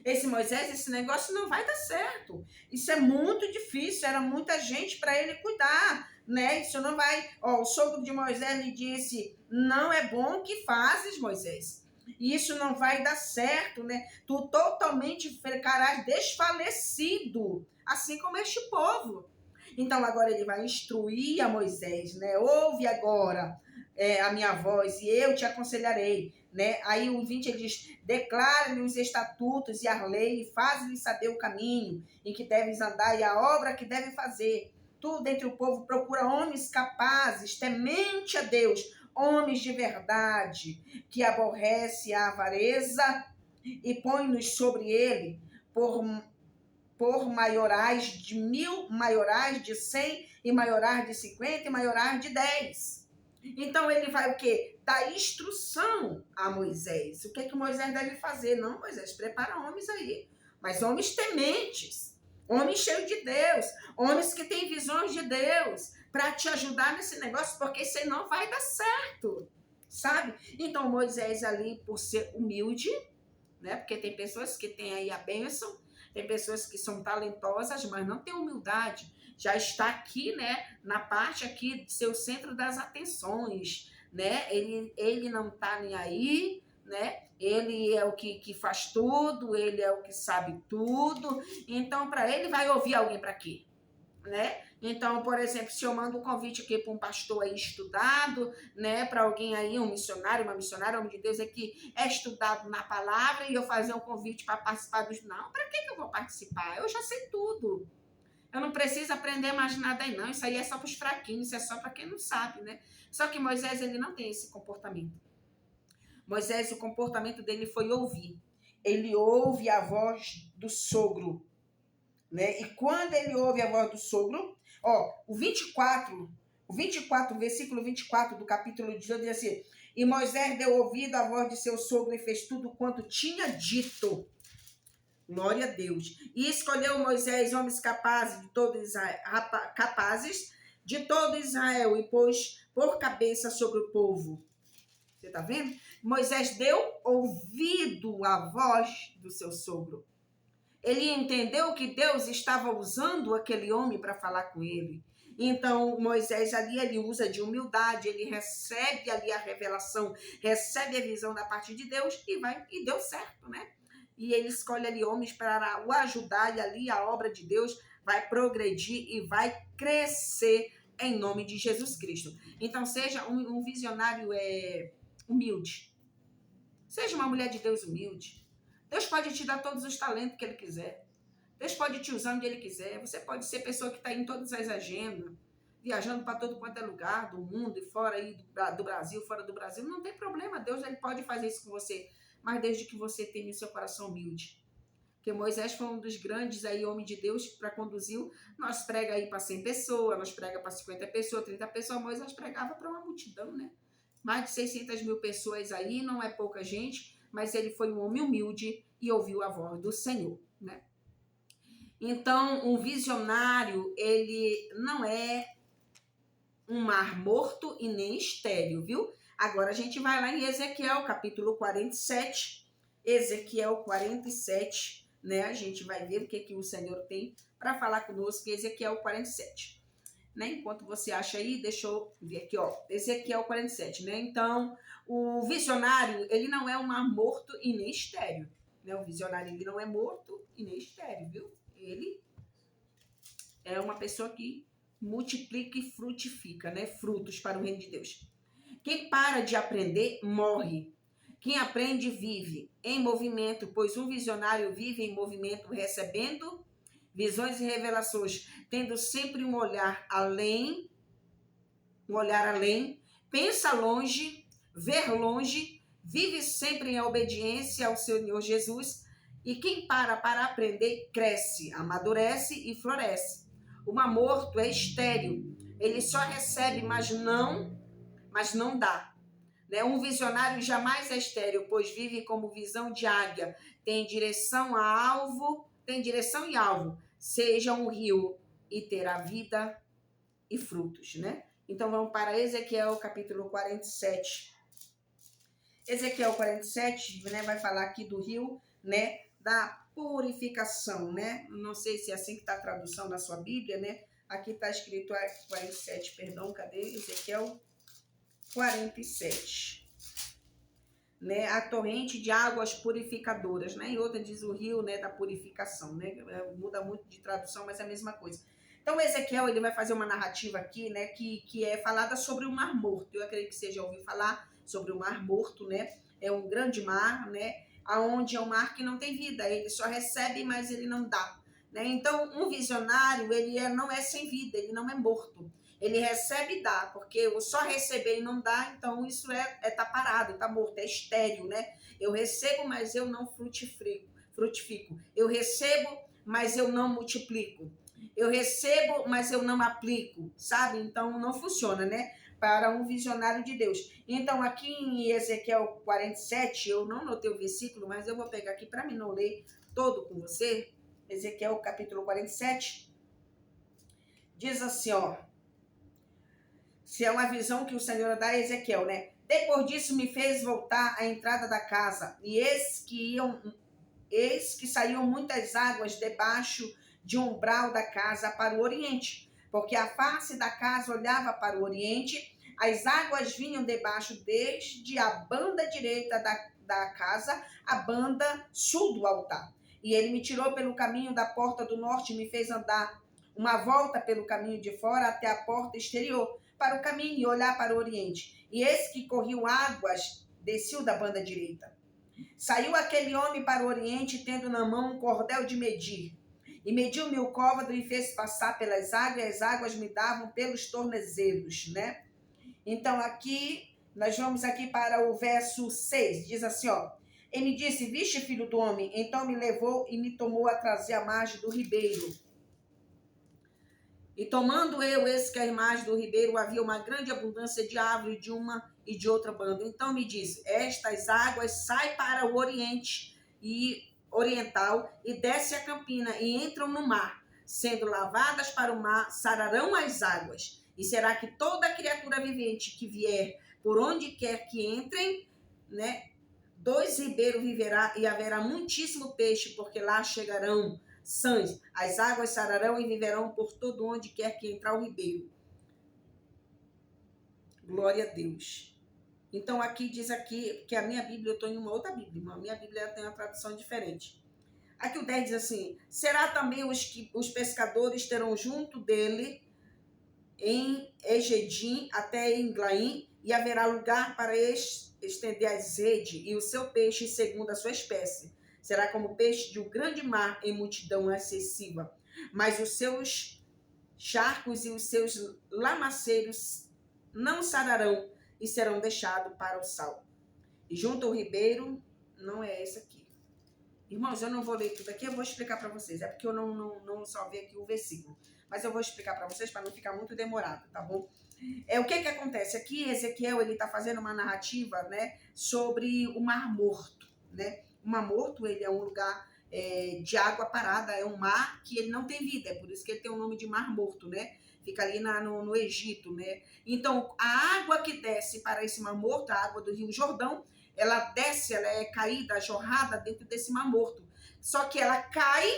Esse Moisés, esse negócio não vai dar certo. Isso é muito difícil, era muita gente para ele cuidar, né? Isso não vai... Ó, o sogro de Moisés lhe disse, não é bom que fazes, Moisés. E isso não vai dar certo, né? Tu totalmente ficarás desfalecido, assim como este povo. Então agora ele vai instruir a Moisés, né? Ouve agora a minha voz e eu te aconselharei, né? Aí o 20 ele diz, declara-lhe os estatutos e a lei e faz-lhe saber o caminho em que deves andar e a obra que deve fazer. Tu, dentre o povo, procura homens capazes, temente a Deus, homens de verdade, que aborrece a avareza e põe-nos sobre ele por maiorais de 1000, maiorais de 100 e maiorais de 50 e maiorais de 10. Então ele vai o quê? Dar instrução a Moisés. O que Moisés deve fazer? Não, Moisés, prepara homens aí, mas homens tementes, homens cheios de Deus, homens que têm visões de Deus, para te ajudar nesse negócio, porque isso aí não vai dar certo, sabe? Então Moisés ali, por ser humilde, né? Porque tem pessoas que têm aí a bênção, Tem pessoas que são talentosas, mas não têm humildade. Já está aqui, né, na parte aqui de ser o centro das atenções, né? Ele não está nem aí, né? Ele é o que faz tudo, ele é o que sabe tudo. Então, para ele, vai ouvir alguém para quê? Né? Então, por exemplo, se eu mando um convite aqui para um pastor aí estudado, né, para alguém aí, um missionário, uma missionária, homem de Deus, é que é estudado na palavra, e eu fazer um convite para participar dos... Não, para que eu vou participar? Eu já sei tudo. Eu não preciso aprender mais nada aí, não. Isso aí é só para os fraquinhos, isso é só para quem não sabe, né? Só que Moisés, ele não tem esse comportamento. Moisés, o comportamento dele foi ouvir. Ele ouve a voz do sogro, né? E quando ele ouve a voz do sogro, o 24, versículo 24 do capítulo 18 diz assim: e Moisés deu ouvido à voz de seu sogro e fez tudo quanto tinha dito. Glória a Deus. E escolheu Moisés homens capazes de todo Israel e pôs por cabeça sobre o povo. Você está vendo? Moisés deu ouvido à voz do seu sogro. Ele entendeu que Deus estava usando aquele homem para falar com ele. Então, Moisés ali, ele usa de humildade, ele recebe ali a revelação, recebe a visão da parte de Deus e deu certo, né? E ele escolhe ali homens para o ajudar e ali a obra de Deus vai progredir e vai crescer em nome de Jesus Cristo. Então, seja um visionário humilde. Seja uma mulher de Deus humilde. Deus pode te dar todos os talentos que Ele quiser. Deus pode te usar onde Ele quiser. Você pode ser pessoa que está em todas as agendas, viajando para todo quanto é lugar do mundo e fora aí do Brasil, fora do Brasil. Não tem problema. Deus, Ele pode fazer isso com você, mas desde que você tenha o seu coração humilde. Porque Moisés foi um dos grandes aí, homem de Deus, para conduzir. Nós prega aí para 100 pessoas, nós prega para 50 pessoas, 30 pessoas. Moisés pregava para uma multidão, né? Mais de 600 mil pessoas aí, não é pouca gente, mas ele foi um homem humilde e ouviu a voz do Senhor, né? Então, um visionário, ele não é um mar morto e nem estéril, viu? Agora a gente vai lá em Ezequiel, capítulo 47. Ezequiel 47, né? A gente vai ver o que o Senhor tem para falar conosco em Ezequiel 47. Né? Enquanto você acha aí, deixa eu ver aqui, Ezequiel 47, né? Então, o visionário, ele não é um mar morto e nem estéril, né? O visionário, ele não é morto e nem estéril, viu? Ele é uma pessoa que multiplica e frutifica, né? Frutos para o reino de Deus. Quem para de aprender, morre. Quem aprende, vive em movimento, pois um visionário vive em movimento, recebendo visões e revelações, tendo sempre um olhar além, pensa longe, ver longe, vive sempre em obediência ao Senhor Jesus. E quem para aprender, cresce, amadurece e floresce. O mar morto é estéril, ele só recebe, mas não dá. Né? Um visionário jamais é estéril, pois vive como visão de águia, tem direção e alvo, seja um rio e terá vida e frutos, né? Então vamos para Ezequiel capítulo 47. Ezequiel 47, né, vai falar aqui do rio, né, da purificação, né? Não sei se é assim que está a tradução na sua Bíblia, né? Aqui está escrito 47, perdão, cadê? Ezequiel 47. Né, a torrente de águas purificadoras, né? E outra diz o rio, né, da purificação, né? Muda muito de tradução, mas é a mesma coisa. Então, Ezequiel, ele vai fazer uma narrativa aqui, né, que é falada sobre o Mar Morto. Eu acredito que você já ouviu falar sobre o Mar Morto, né? É um grande mar, né? Aonde é um mar que não tem vida, ele só recebe, mas ele não dá, né? Então, um visionário, ele não é sem vida, ele não é morto. Ele recebe e dá, porque o só receber e não dar, então isso tá parado, tá morto, é estéril, né? Eu recebo, mas eu não frutifico. Eu recebo, mas eu não multiplico. Eu recebo, mas eu não aplico, sabe? Então não funciona, né? Para um visionário de Deus. Então aqui em Ezequiel 47, eu não notei o versículo, mas eu vou pegar aqui para mim não ler todo com você. Ezequiel capítulo 47. Diz assim, se é uma visão que o Senhor dá a Ezequiel, né? Depois disso me fez voltar à entrada da casa, e eis que iam eis que saíam muitas águas debaixo de um umbral da casa para o oriente, porque a face da casa olhava para o oriente. As águas vinham debaixo desde a banda direita da casa, a banda sul do altar. E ele me tirou pelo caminho da porta do norte e me fez andar uma volta pelo caminho de fora até a porta exterior, para o caminho e olhar para o oriente. E eis que corriam águas, desciam da banda direita. Saiu aquele homem para o oriente, tendo na mão um cordel de medir. E mediu-me o côvado e fez passar pelas águas, e as águas me davam pelos tornozelos, né? Então, aqui, nós vamos aqui para o verso 6, diz assim, ó. Ele me disse, viste, filho do homem? Então me levou e me tomou a trazer a margem do ribeiro. E tomando eu esse que a imagem do ribeiro, havia uma grande abundância de árvore de uma e de outra banda. Então me diz, estas águas saem para o oriente e oriental e desce a campina e entram no mar, sendo lavadas para o mar, sararão as águas. E será que toda criatura vivente que vier, por onde quer que entrem, né, 2 ribeiros viverá e haverá muitíssimo peixe, porque lá chegarão sãs, as águas sararão e viverão por todo onde quer que entrar o ribeiro. Glória a Deus. Então aqui diz aqui, que a minha Bíblia, eu estou em uma outra Bíblia, a minha Bíblia tem uma tradução diferente. Aqui o 10 diz assim, será também os pescadores terão junto dele em Egedim até Englaim, e haverá lugar para estender as redes e o seu peixe segundo a sua espécie. Será como peixe de um grande mar em multidão excessiva. Mas os seus charcos e os seus lamaceiros não sararão e serão deixados para o sal. E junto ao ribeiro, não é esse aqui. Irmãos, eu não vou ler tudo aqui, eu vou explicar para vocês. É porque eu não salvei aqui o versículo. Mas eu vou explicar para vocês para não ficar muito demorado, tá bom? O que acontece? Aqui, Ezequiel, ele está fazendo uma narrativa, né, sobre o Mar Morto, né? O Mar Morto, ele é um lugar de água parada, é um mar que ele não tem vida, é por isso que ele tem o nome de Mar Morto, né? Fica ali no Egito, né? Então, a água que desce para esse Mar Morto, a água do Rio Jordão, ela desce, ela é caída, jorrada dentro desse Mar Morto. Só que ela cai,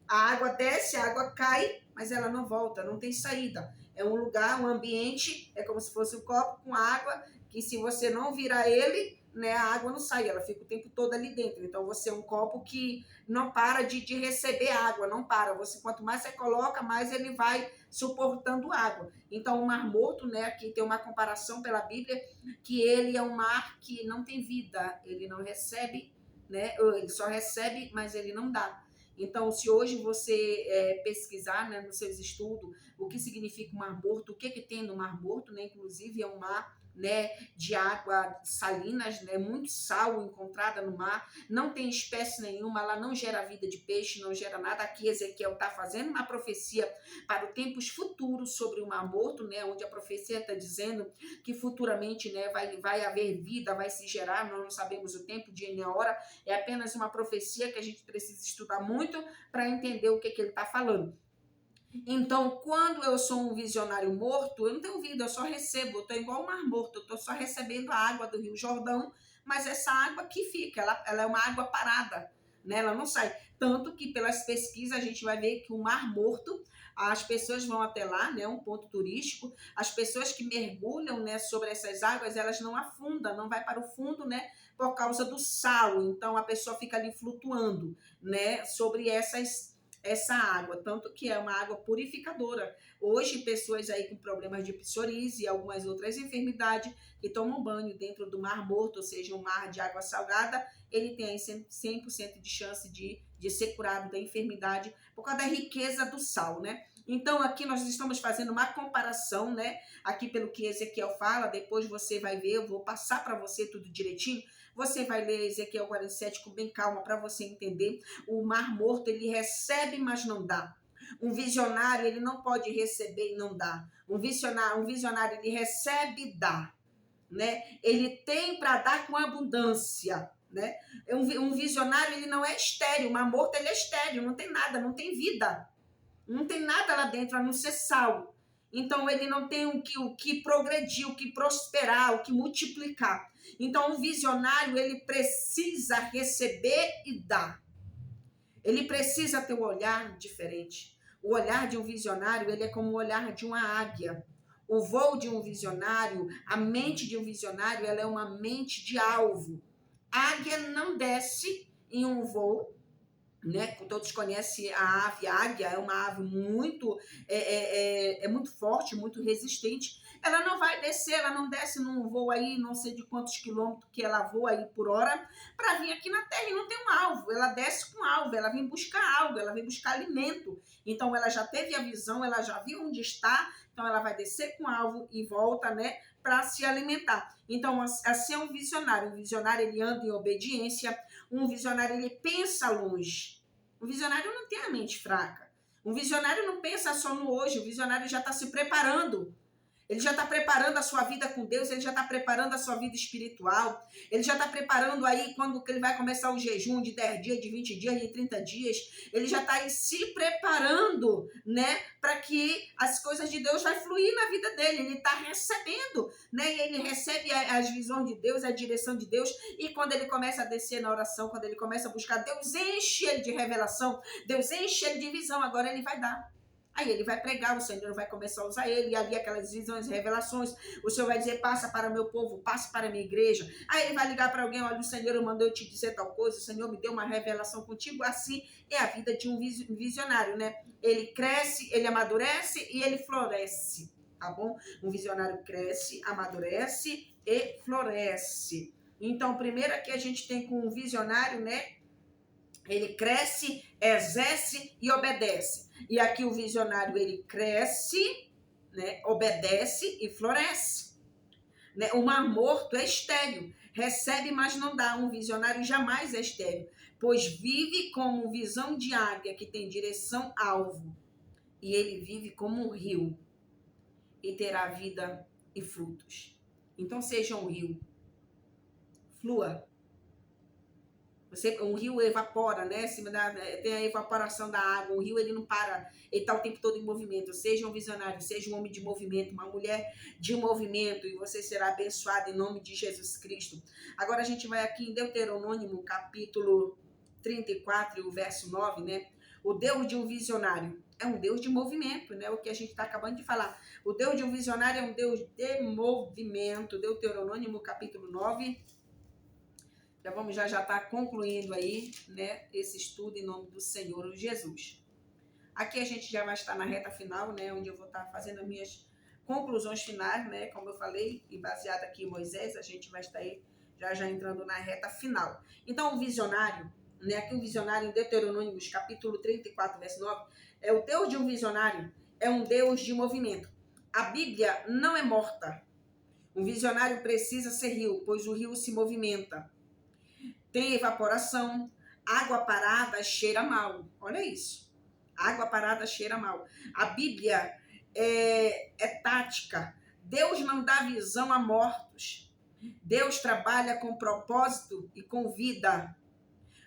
a água desce, a água cai, mas ela não volta, não tem saída. É um lugar, um ambiente, é como se fosse um copo com água, que se você não virar ele, né, a água não sai, ela fica o tempo todo ali dentro. Então, você é um copo que não para de receber água, não para. Você, quanto mais você coloca, mais ele vai suportando água. Então, o Mar Morto, né, aqui tem uma comparação pela Bíblia, que ele é um mar que não tem vida, ele não recebe, né, ele só recebe, mas ele não dá. Então, se hoje você pesquisar, né, nos seus estudos o que significa o Mar Morto, o que tem no Mar Morto, né, inclusive é um mar, né, de água salinas, né, muito sal encontrada no mar, não tem espécie nenhuma, ela não gera vida de peixe, não gera nada. Aqui Ezequiel está fazendo uma profecia para os tempos futuros sobre o Mar Morto, né, onde a profecia está dizendo que futuramente, né, vai haver vida, vai se gerar, nós não sabemos o tempo, dia nem a hora, é apenas uma profecia que a gente precisa estudar muito para entender o que ele está falando. Então, quando eu sou um visionário morto, eu não tenho vida, eu só recebo, eu estou igual o Mar Morto, eu estou só recebendo a água do Rio Jordão, mas essa água que fica, ela é uma água parada, né? Ela não sai. Tanto que pelas pesquisas a gente vai ver que o Mar Morto, as pessoas vão até lá, né? Um ponto turístico, as pessoas que mergulham, né, sobre essas águas, elas não afundam, não vai para o fundo, né? Por causa do sal, então a pessoa fica ali flutuando, né? Sobre essa água, tanto que é uma água purificadora. Hoje, pessoas aí com problemas de psoríase e algumas outras enfermidades que tomam banho dentro do Mar Morto, ou seja, um mar de água salgada, ele tem 100% de chance de ser curado da enfermidade por causa da riqueza do sal, né? Então, aqui nós estamos fazendo uma comparação, né? Aqui pelo que Ezequiel fala, depois você vai ver, eu vou passar para você tudo direitinho. Você vai ler Ezequiel 47 com bem calma para você entender. O Mar Morto, ele recebe, mas não dá. Um visionário, ele não pode receber e não dá. Um visionário, ele recebe e dá, né? Ele tem para dar com abundância, né? Um visionário, ele não é estéril. O Mar Morto, ele é estéril, não tem nada, não tem vida. Não tem nada lá dentro, a não ser sal. Então, ele não tem o que progredir, o que prosperar, o que multiplicar. Então, o visionário, ele precisa receber e dar. Ele precisa ter um olhar diferente. O olhar de um visionário, ele é como o olhar de uma águia. O voo de um visionário, a mente de um visionário, ela é uma mente de alvo. A águia não desce em um voo, né? Todos conhecem a ave águia, é uma ave muito, muito forte, muito resistente. Ela não vai descer, ela não desce num voo aí, não sei de quantos quilômetros que ela voa aí por hora, para vir aqui na Terra e não tem um alvo. Ela desce com alvo, ela vem buscar algo, ela vem buscar alimento. Então ela já teve a visão, ela já viu onde está, então ela vai descer com alvo e volta, né, para se alimentar. Então, assim é um visionário. Um visionário, ele anda em obediência. Um visionário, ele pensa longe. Um visionário não tem a mente fraca. Um visionário não pensa só no hoje. O visionário já está se preparando. Ele já está preparando a sua vida com Deus, ele já está preparando a sua vida espiritual, ele já está preparando aí quando ele vai começar o jejum de 10 dias, de 20 dias, de 30 dias, ele já está aí se preparando, né, para que as coisas de Deus vai fluir na vida dele, ele está recebendo, né, e ele recebe as visões de Deus, a direção de Deus, e quando ele começa a descer na oração, quando ele começa a buscar, Deus enche ele de revelação, Deus enche ele de visão, agora ele vai dar. Aí ele vai pregar, o Senhor vai começar a usar ele, e ali aquelas visões e revelações, o Senhor vai dizer, passa para o meu povo, passa para a minha igreja. Aí ele vai ligar para alguém, olha, o Senhor mandou eu te dizer tal coisa, o Senhor me deu uma revelação contigo. Assim é a vida de um visionário, né? Ele cresce, ele amadurece e ele floresce, tá bom? Um visionário cresce, amadurece e floresce. Então, primeiro que a gente tem com um visionário, né? Ele cresce, exerce e obedece. E aqui o visionário, ele cresce, né, obedece e floresce. Né? O mar morto é estéril. Recebe, mas não dá. Um visionário jamais é estéril, pois vive como visão de águia que tem direção alvo. E ele vive como um rio e terá vida e frutos. Então seja um rio. Flua. Um rio evapora, né? Tem a evaporação da água. O rio, ele não para, ele está o tempo todo em movimento. Seja um visionário, seja um homem de movimento, uma mulher de movimento, e você será abençoado em nome de Jesus Cristo. Agora a gente vai aqui em Deuteronômio, capítulo 34, o verso 9, né? O Deus de um visionário é um Deus de movimento, né? O que a gente está acabando de falar. O Deus de um visionário é um Deus de movimento. Deuteronômio, capítulo 9. Já estar concluindo aí, né, esse estudo em nome do Senhor Jesus. Aqui a gente já vai estar na reta final, né, onde eu vou estar fazendo as minhas conclusões finais, né, como eu falei, e baseado aqui em Moisés, a gente vai estar aí já entrando na reta final. Então, o visionário, né, aqui o visionário em Deuteronômio, capítulo 34, verso 9, é o Deus de um visionário, é um Deus de movimento. A Bíblia não é morta. Um visionário precisa ser rio, pois o rio se movimenta. Tem evaporação, água parada cheira mal. Olha isso. Água parada cheira mal. A Bíblia é tática. Deus não dá visão a mortos. Deus trabalha com propósito e com vida.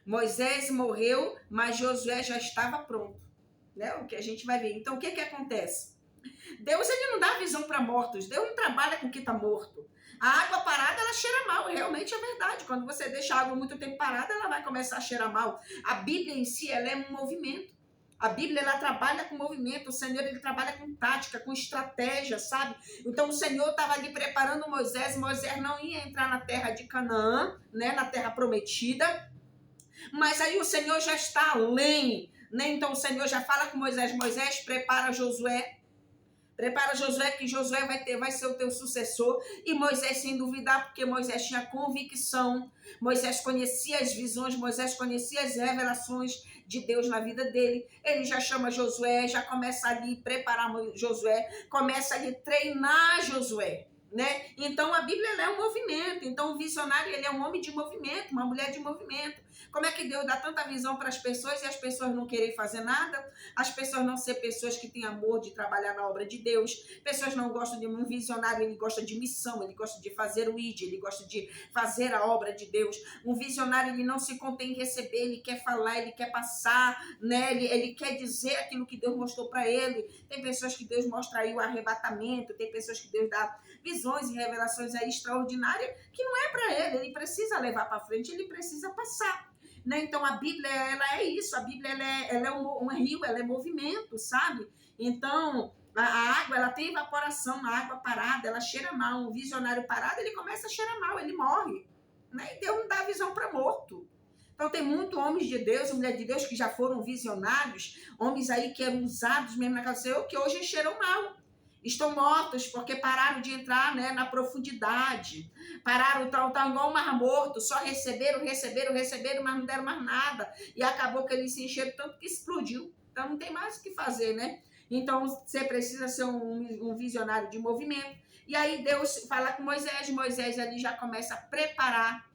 Moisés morreu, mas Josué já estava pronto. Né? O que a gente vai ver. Então, o que acontece? Deus, ele não dá visão para mortos. Deus não trabalha com o que está morto. A água parada, ela cheira mal, realmente é verdade. Quando você deixa a água muito tempo parada, ela vai começar a cheirar mal. A Bíblia em si, ela é um movimento. A Bíblia, ela trabalha com movimento. O Senhor, ele trabalha com tática, com estratégia, sabe? Então, o Senhor estava ali preparando Moisés. Moisés não ia entrar na terra de Canaã, né? Na terra prometida. Mas aí o Senhor já está além, né? Então, o Senhor já fala com Moisés. Moisés, prepara Josué. Prepara Josué, que Josué vai ser o teu sucessor. E Moisés, sem duvidar, porque Moisés tinha convicção. Moisés conhecia as visões, Moisés conhecia as revelações de Deus na vida dele. Ele já chama Josué, já começa ali a preparar Josué, começa ali a treinar Josué. Né? Então a Bíblia, ela é um movimento. Então o visionário, ele é um homem de movimento, uma mulher de movimento. Como é que Deus dá tanta visão para as pessoas e as pessoas não querem fazer nada? As pessoas não ser pessoas que têm amor de trabalhar na obra de Deus. Pessoas não gostam de um visionário, ele gosta de missão, ele gosta de fazer o ID, ele gosta de fazer a obra de Deus. Um visionário, ele não se contém em receber, ele quer falar, ele quer passar, né? Ele quer dizer aquilo que Deus mostrou para ele. Tem pessoas que Deus mostra aí o arrebatamento, tem pessoas que Deus dá visões e revelações aí extraordinárias que não é para ele precisa levar para frente, ele precisa passar. né? Então a Bíblia, ela é isso, a Bíblia ela é um rio, ela é movimento, sabe? Então a água, ela tem evaporação, a água parada, ela cheira mal. Um visionário parado, ele começa a cheirar mal, ele morre, né? E Deus não dá visão para morto. Então tem muitos homens de Deus, mulheres de Deus que já foram visionários, homens aí que eram usados mesmo na casa do Senhor, que hoje cheiram mal. Estão mortos porque pararam de entrar, né, na profundidade. Pararam tal igual um mar morto, só receberam, mas não deram mais nada. E acabou que eles se encheram tanto que explodiu. Então não tem mais o que fazer, né? Então você precisa ser um visionário de movimento. E aí Deus fala com Moisés ali já começa a preparar,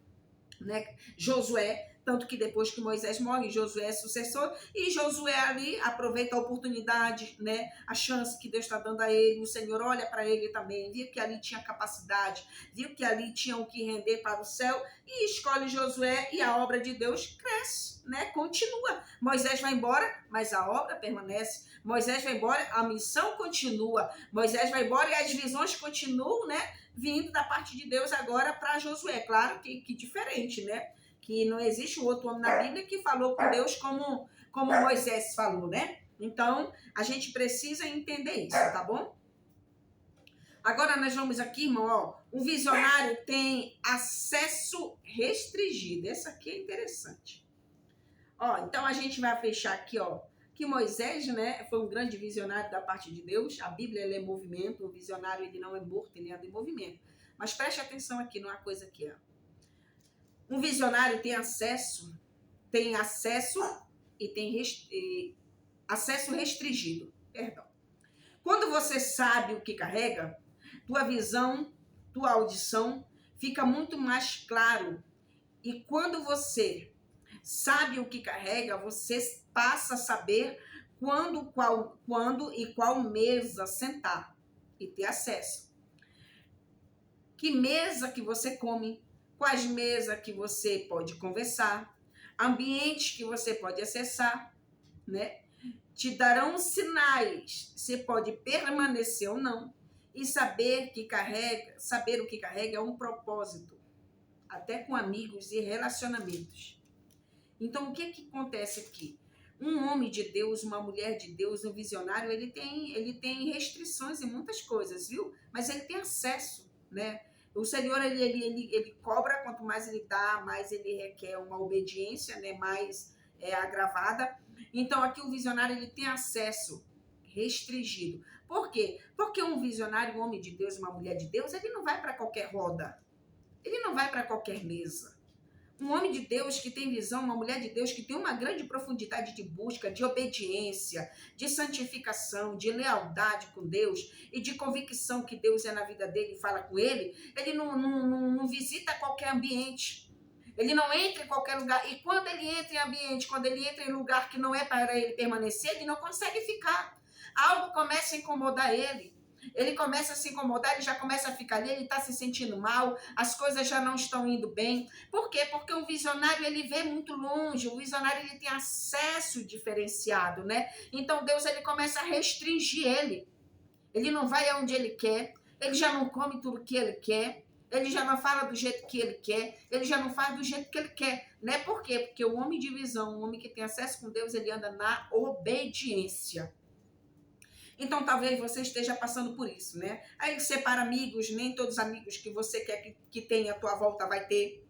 né, Josué, tanto que depois que Moisés morre, Josué é sucessor, e Josué ali aproveita a oportunidade, né, a chance que Deus está dando a ele, o Senhor olha para ele também, viu que ali tinha capacidade, viu que ali tinha o que render para o céu, e escolhe Josué, e a obra de Deus cresce, né, continua. Moisés vai embora, mas a obra permanece. Moisés vai embora, a missão continua. Moisés vai embora e as visões continuam, né, vindo da parte de Deus agora para Josué. Claro que diferente, né? Que não existe um outro homem na Bíblia que falou com Deus como Moisés falou, né? Então, a gente precisa entender isso, tá bom? Agora nós vamos aqui, irmão, ó. Um visionário tem acesso restringido. Essa aqui é interessante. Ó, então a gente vai fechar aqui, ó, que Moisés, né, foi um grande visionário da parte de Deus. A Bíblia, ela é movimento, o visionário, ele não é morto, ele anda em movimento. Mas preste atenção aqui numa coisa aqui, ó. Um visionário tem acesso e tem acesso restringido. Perdão. Quando você sabe o que carrega, tua visão, tua audição fica muito mais claro. E quando você sabe o que carrega, você passa a saber quando e qual mesa sentar e ter acesso. Que mesa que você come, quais mesas que você pode conversar, ambientes que você pode acessar, né? Te darão sinais, você pode permanecer ou não, e saber o que carrega é um propósito, até com amigos e relacionamentos. Então, o que acontece aqui? Um homem de Deus, uma mulher de Deus, um visionário, ele tem restrições em muitas coisas, viu? Mas ele tem acesso, né? O Senhor, ele cobra, quanto mais ele dá, mais ele requer uma obediência, né? Mais agravada. Então, aqui o visionário, ele tem acesso restringido. Por quê? Porque um visionário, um homem de Deus, uma mulher de Deus, ele não vai para qualquer roda. Ele não vai para qualquer mesa. Um homem de Deus que tem visão, uma mulher de Deus que tem uma grande profundidade de busca, de obediência, de santificação, de lealdade com Deus e de convicção que Deus é na vida dele e fala com ele, ele não visita qualquer ambiente. Ele não entra em qualquer lugar. E quando ele entra em ambiente, quando ele entra em lugar que não é para ele permanecer, ele não consegue ficar. Algo começa a incomodar ele. Ele começa a se incomodar, ele já começa a ficar ali, ele está se sentindo mal, as coisas já não estão indo bem. Por quê? Porque o visionário, ele vê muito longe, o visionário, ele tem acesso diferenciado, né? Então, Deus, ele começa a restringir ele. Ele não vai aonde ele quer, ele já não come tudo que ele quer, ele já não fala do jeito que ele quer, ele já não faz do jeito que ele quer, né? Por quê? Porque o homem de visão, o homem que tem acesso com Deus, ele anda na obediência. Então, talvez você esteja passando por isso, né? Aí separa amigos, nem todos os amigos que você quer que tenha à tua volta vai ter,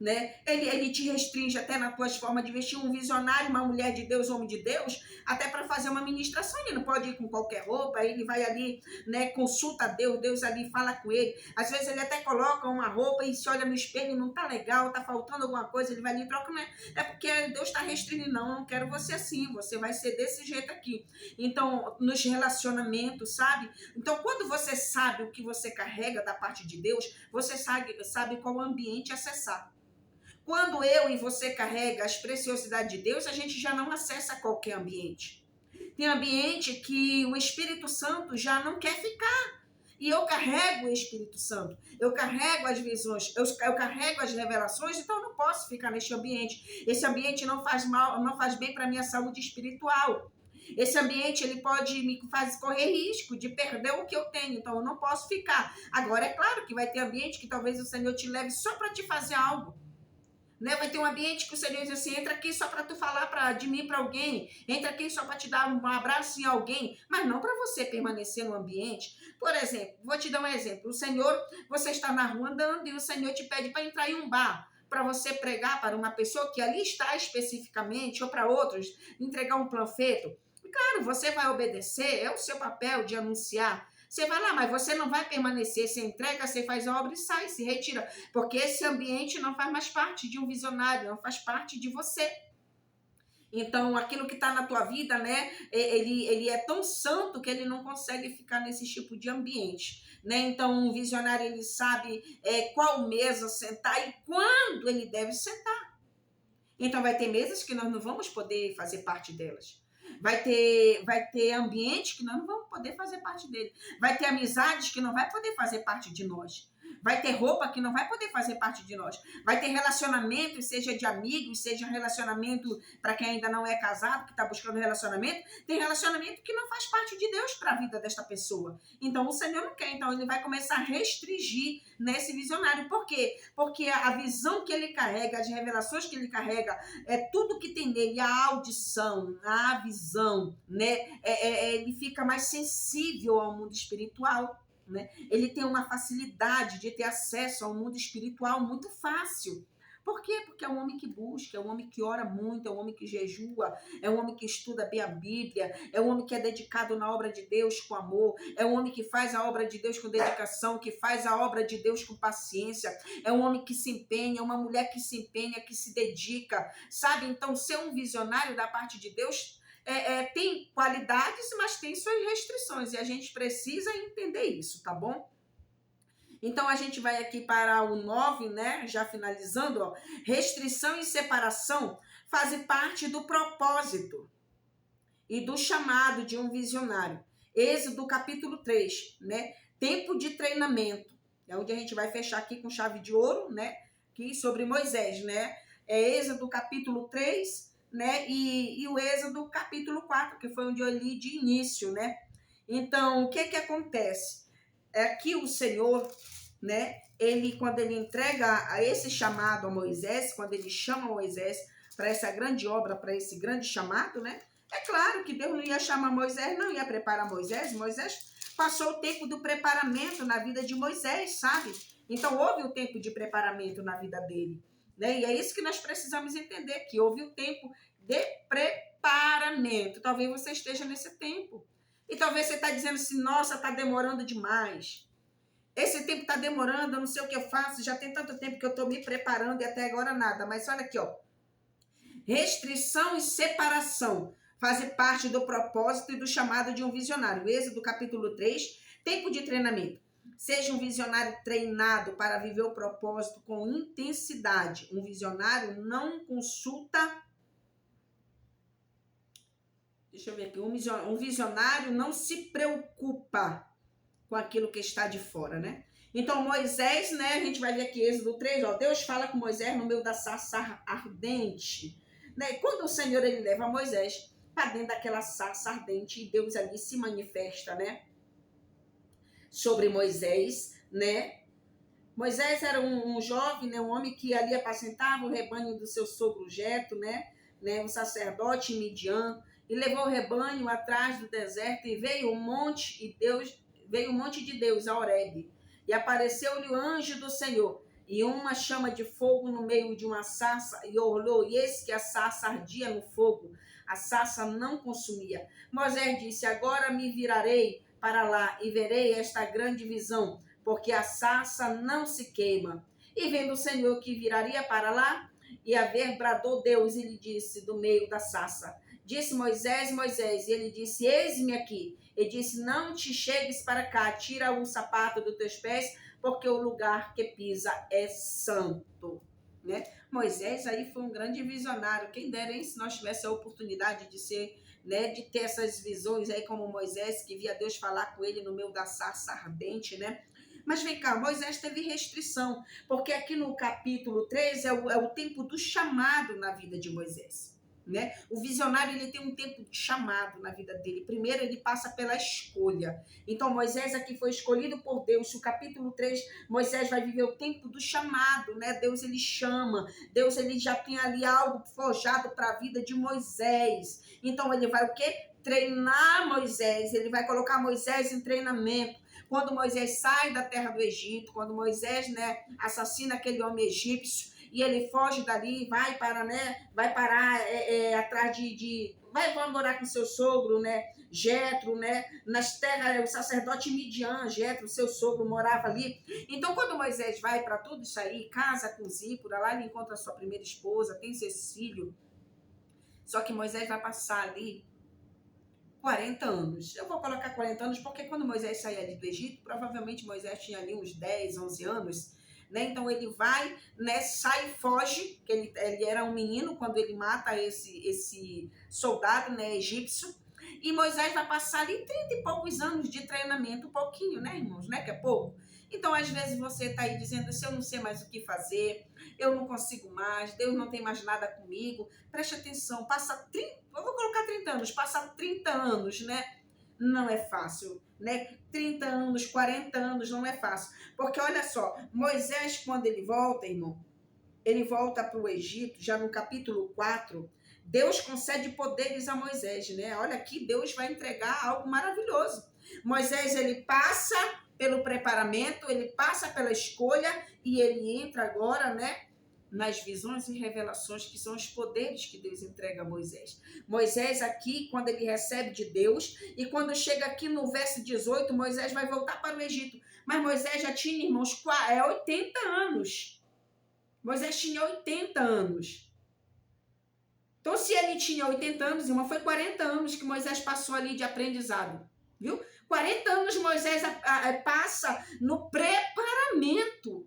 né? Ele te restringe até nas tuas formas de vestir. Um visionário, uma mulher de Deus, homem de Deus, até para fazer uma ministração, ele não pode ir com qualquer roupa, ele vai ali, né, consulta a Deus, Deus ali fala com ele. Às vezes ele até coloca uma roupa e se olha no espelho e não tá legal, tá faltando alguma coisa, ele vai ali e troca, né? É porque Deus está restringindo, não quero você assim, você vai ser desse jeito aqui. Então, nos relacionamentos, sabe? Então, quando você sabe o que você carrega da parte de Deus, você sabe qual ambiente acessar. Quando eu e você carrega as preciosidades de Deus, a gente já não acessa qualquer ambiente. Tem ambiente que o Espírito Santo já não quer ficar. E eu carrego o Espírito Santo. Eu carrego as visões, eu carrego as revelações, então eu não posso ficar neste ambiente. Esse ambiente não faz mal, não faz bem para a minha saúde espiritual. Esse ambiente, ele pode me fazer correr risco de perder o que eu tenho, então eu não posso ficar. Agora, é claro que vai ter ambiente que talvez o Senhor te leve só para te fazer algo. né? Vai ter um ambiente que o Senhor diz assim, entra aqui só para tu falar de mim para alguém, entra aqui só para te dar um abraço em alguém, mas não para você permanecer no ambiente. Por exemplo, vou te dar um exemplo. O Senhor, você está na rua andando e o Senhor te pede para entrar em um bar, para você pregar para uma pessoa que ali está especificamente, ou para outros, entregar um panfleto. Claro, você vai obedecer, é o seu papel de anunciar. Você vai lá, mas você não vai permanecer, você entrega, você faz a obra e sai, se retira. Porque esse ambiente não faz mais parte de um visionário, não faz parte de você. Então, aquilo que está na tua vida, né, ele é tão santo que ele não consegue ficar nesse tipo de ambiente, né? Então, um visionário, ele sabe qual mesa sentar e quando ele deve sentar. Então, vai ter mesas que nós não vamos poder fazer parte delas. Vai ter ambiente que nós não vamos poder fazer parte dele. Vai ter amizades que não vai poder fazer parte de nós. Vai ter roupa que não vai poder fazer parte de nós. Vai ter relacionamento, seja de amigos, seja relacionamento para quem ainda não é casado, que está buscando relacionamento. Tem relacionamento que não faz parte de Deus para a vida desta pessoa. Então, o Senhor não quer. Então, ele vai começar a restringir nesse visionário. Por quê? Porque a visão que ele carrega, as revelações que ele carrega, tudo que tem nele, a audição, a visão, né? Ele fica mais sensível ao mundo espiritual. Né? Ele tem uma facilidade de ter acesso ao mundo espiritual muito fácil. Por quê? Porque é um homem que busca, é um homem que ora muito, é um homem que jejua, é um homem que estuda bem a Bíblia, é um homem que é dedicado na obra de Deus com amor, é um homem que faz a obra de Deus com dedicação, que faz a obra de Deus com paciência, é um homem que se empenha, é uma mulher que se empenha, que se dedica, sabe? Então, ser um visionário da parte de Deus tem qualidades, mas tem suas restrições, e a gente precisa entender isso, tá bom? Então, a gente vai aqui para o 9, né? Já finalizando, ó. Restrição e separação fazem parte do propósito e do chamado de um visionário. Êxodo capítulo 3, né? Tempo de treinamento. É onde a gente vai fechar aqui com chave de ouro, né? Aqui sobre Moisés, né? Êxodo capítulo 3, né? E o Êxodo capítulo 4, que foi onde eu li de início, né? Então, o que acontece? É que o Senhor, né? Quando ele entrega a esse chamado a Moisés, quando ele chama Moisés para essa grande obra, para esse grande chamado, né? É claro que Deus não ia chamar Moisés, não ia preparar Moisés. Moisés passou o tempo do preparamento na vida de Moisés, sabe? Então, houve o tempo de preparamento na vida dele. Né? E é isso que nós precisamos entender, que houve o tempo de preparamento. Talvez você esteja nesse tempo. E talvez você está dizendo assim, nossa, está demorando demais. Esse tempo está demorando, eu não sei o que eu faço, já tem tanto tempo que eu estou me preparando e até agora nada. Mas olha aqui, ó. Restrição e separação fazem parte do propósito e do chamado de um visionário. Êxodo capítulo 3, tempo de treinamento. Seja um visionário treinado para viver o propósito com intensidade. Um visionário não consulta... Deixa eu ver aqui. Um visionário não se preocupa com aquilo que está de fora, né? Então, Moisés, né? A gente vai ver aqui, Êxodo 3, ó. Deus fala com Moisés no meio da sarça ardente. Né? E quando o Senhor, ele leva Moisés para dentro daquela sarça ardente, e Deus ali se manifesta, né? Sobre Moisés, né? Moisés era um jovem, né? Um homem que ali apacentava o rebanho do seu sogro Jetro, né? Um sacerdote Midian, e levou o rebanho atrás do deserto, e veio um monte de Deus a Horebe, e apareceu-lhe o anjo do Senhor, e uma chama de fogo no meio de uma sarça, e olhou, e eis que a sarça ardia no fogo, a sarça não consumia. Moisés disse, agora me virarei para lá, e verei esta grande visão, porque a sarça não se queima. E vendo o Senhor que viraria para lá, e a ver, bradou Deus, e lhe disse, do meio da sarça, disse Moisés, Moisés, e ele disse, eis-me aqui. Ele disse, não te chegues para cá, tira o sapato dos teus pés, porque o lugar que pisa é santo. Né? Moisés aí foi um grande visionário. Quem dera, hein, se nós tivéssemos a oportunidade de ser, né, de ter essas visões aí como Moisés, que via Deus falar com ele no meio da sarça ardente, né? Mas vem cá, Moisés teve restrição, porque aqui no capítulo 3 é o tempo do chamado na vida de Moisés. né? O visionário, ele tem um tempo de chamado na vida dele. Primeiro, ele passa pela escolha. Então, Moisés aqui foi escolhido por Deus. No capítulo 3, Moisés vai viver o tempo do chamado, né? Deus, ele chama. Deus, ele já tem ali algo forjado para a vida de Moisés. Então, ele vai o quê? Treinar Moisés. Ele vai colocar Moisés em treinamento. Quando Moisés sai da terra do Egito, quando Moisés, né, assassina aquele homem egípcio, e ele foge dali, vai para, né, vai parar atrás vai morar com seu sogro, né, Jetro, né, nas terras, o sacerdote Midian, Jetro, seu sogro, morava ali. Então, quando Moisés vai para tudo isso aí, casa com Zípora, lá ele encontra a sua primeira esposa, tem seus filhos, só que Moisés vai passar ali 40 anos. Eu vou colocar 40 anos porque quando Moisés saía ali do Egito, provavelmente Moisés tinha ali uns 10, 11 anos, né? Então ele vai, né, sai e foge, que ele era um menino quando ele mata esse soldado, né, egípcio. E Moisés vai passar ali 30 e poucos anos de treinamento, um pouquinho, né, irmãos, né, que é pouco. Então, às vezes você está aí dizendo assim, eu não sei mais o que fazer, eu não consigo mais, Deus não tem mais nada comigo. Preste atenção, passa 30, eu vou colocar 30 anos, passa 30 anos, né? Não é fácil, né? 30 anos, 40 anos, não é fácil. Porque olha só, Moisés, quando ele volta, irmão, ele volta para o Egito, já no capítulo 4, Deus concede poderes a Moisés, né? Olha aqui, Deus vai entregar algo maravilhoso. Moisés, ele passa pelo preparamento, ele passa pela escolha e ele entra agora, né, nas visões e revelações, que são os poderes que Deus entrega a Moisés. Moisés aqui, quando ele recebe de Deus, e quando chega aqui no verso 18, Moisés vai voltar para o Egito. Mas Moisés já tinha, irmãos, 80 anos. Moisés tinha 80 anos. Então, se ele tinha 80 anos, irmão, foi 40 anos que Moisés passou ali de aprendizado, viu? 40 anos Moisés passa no preparamento.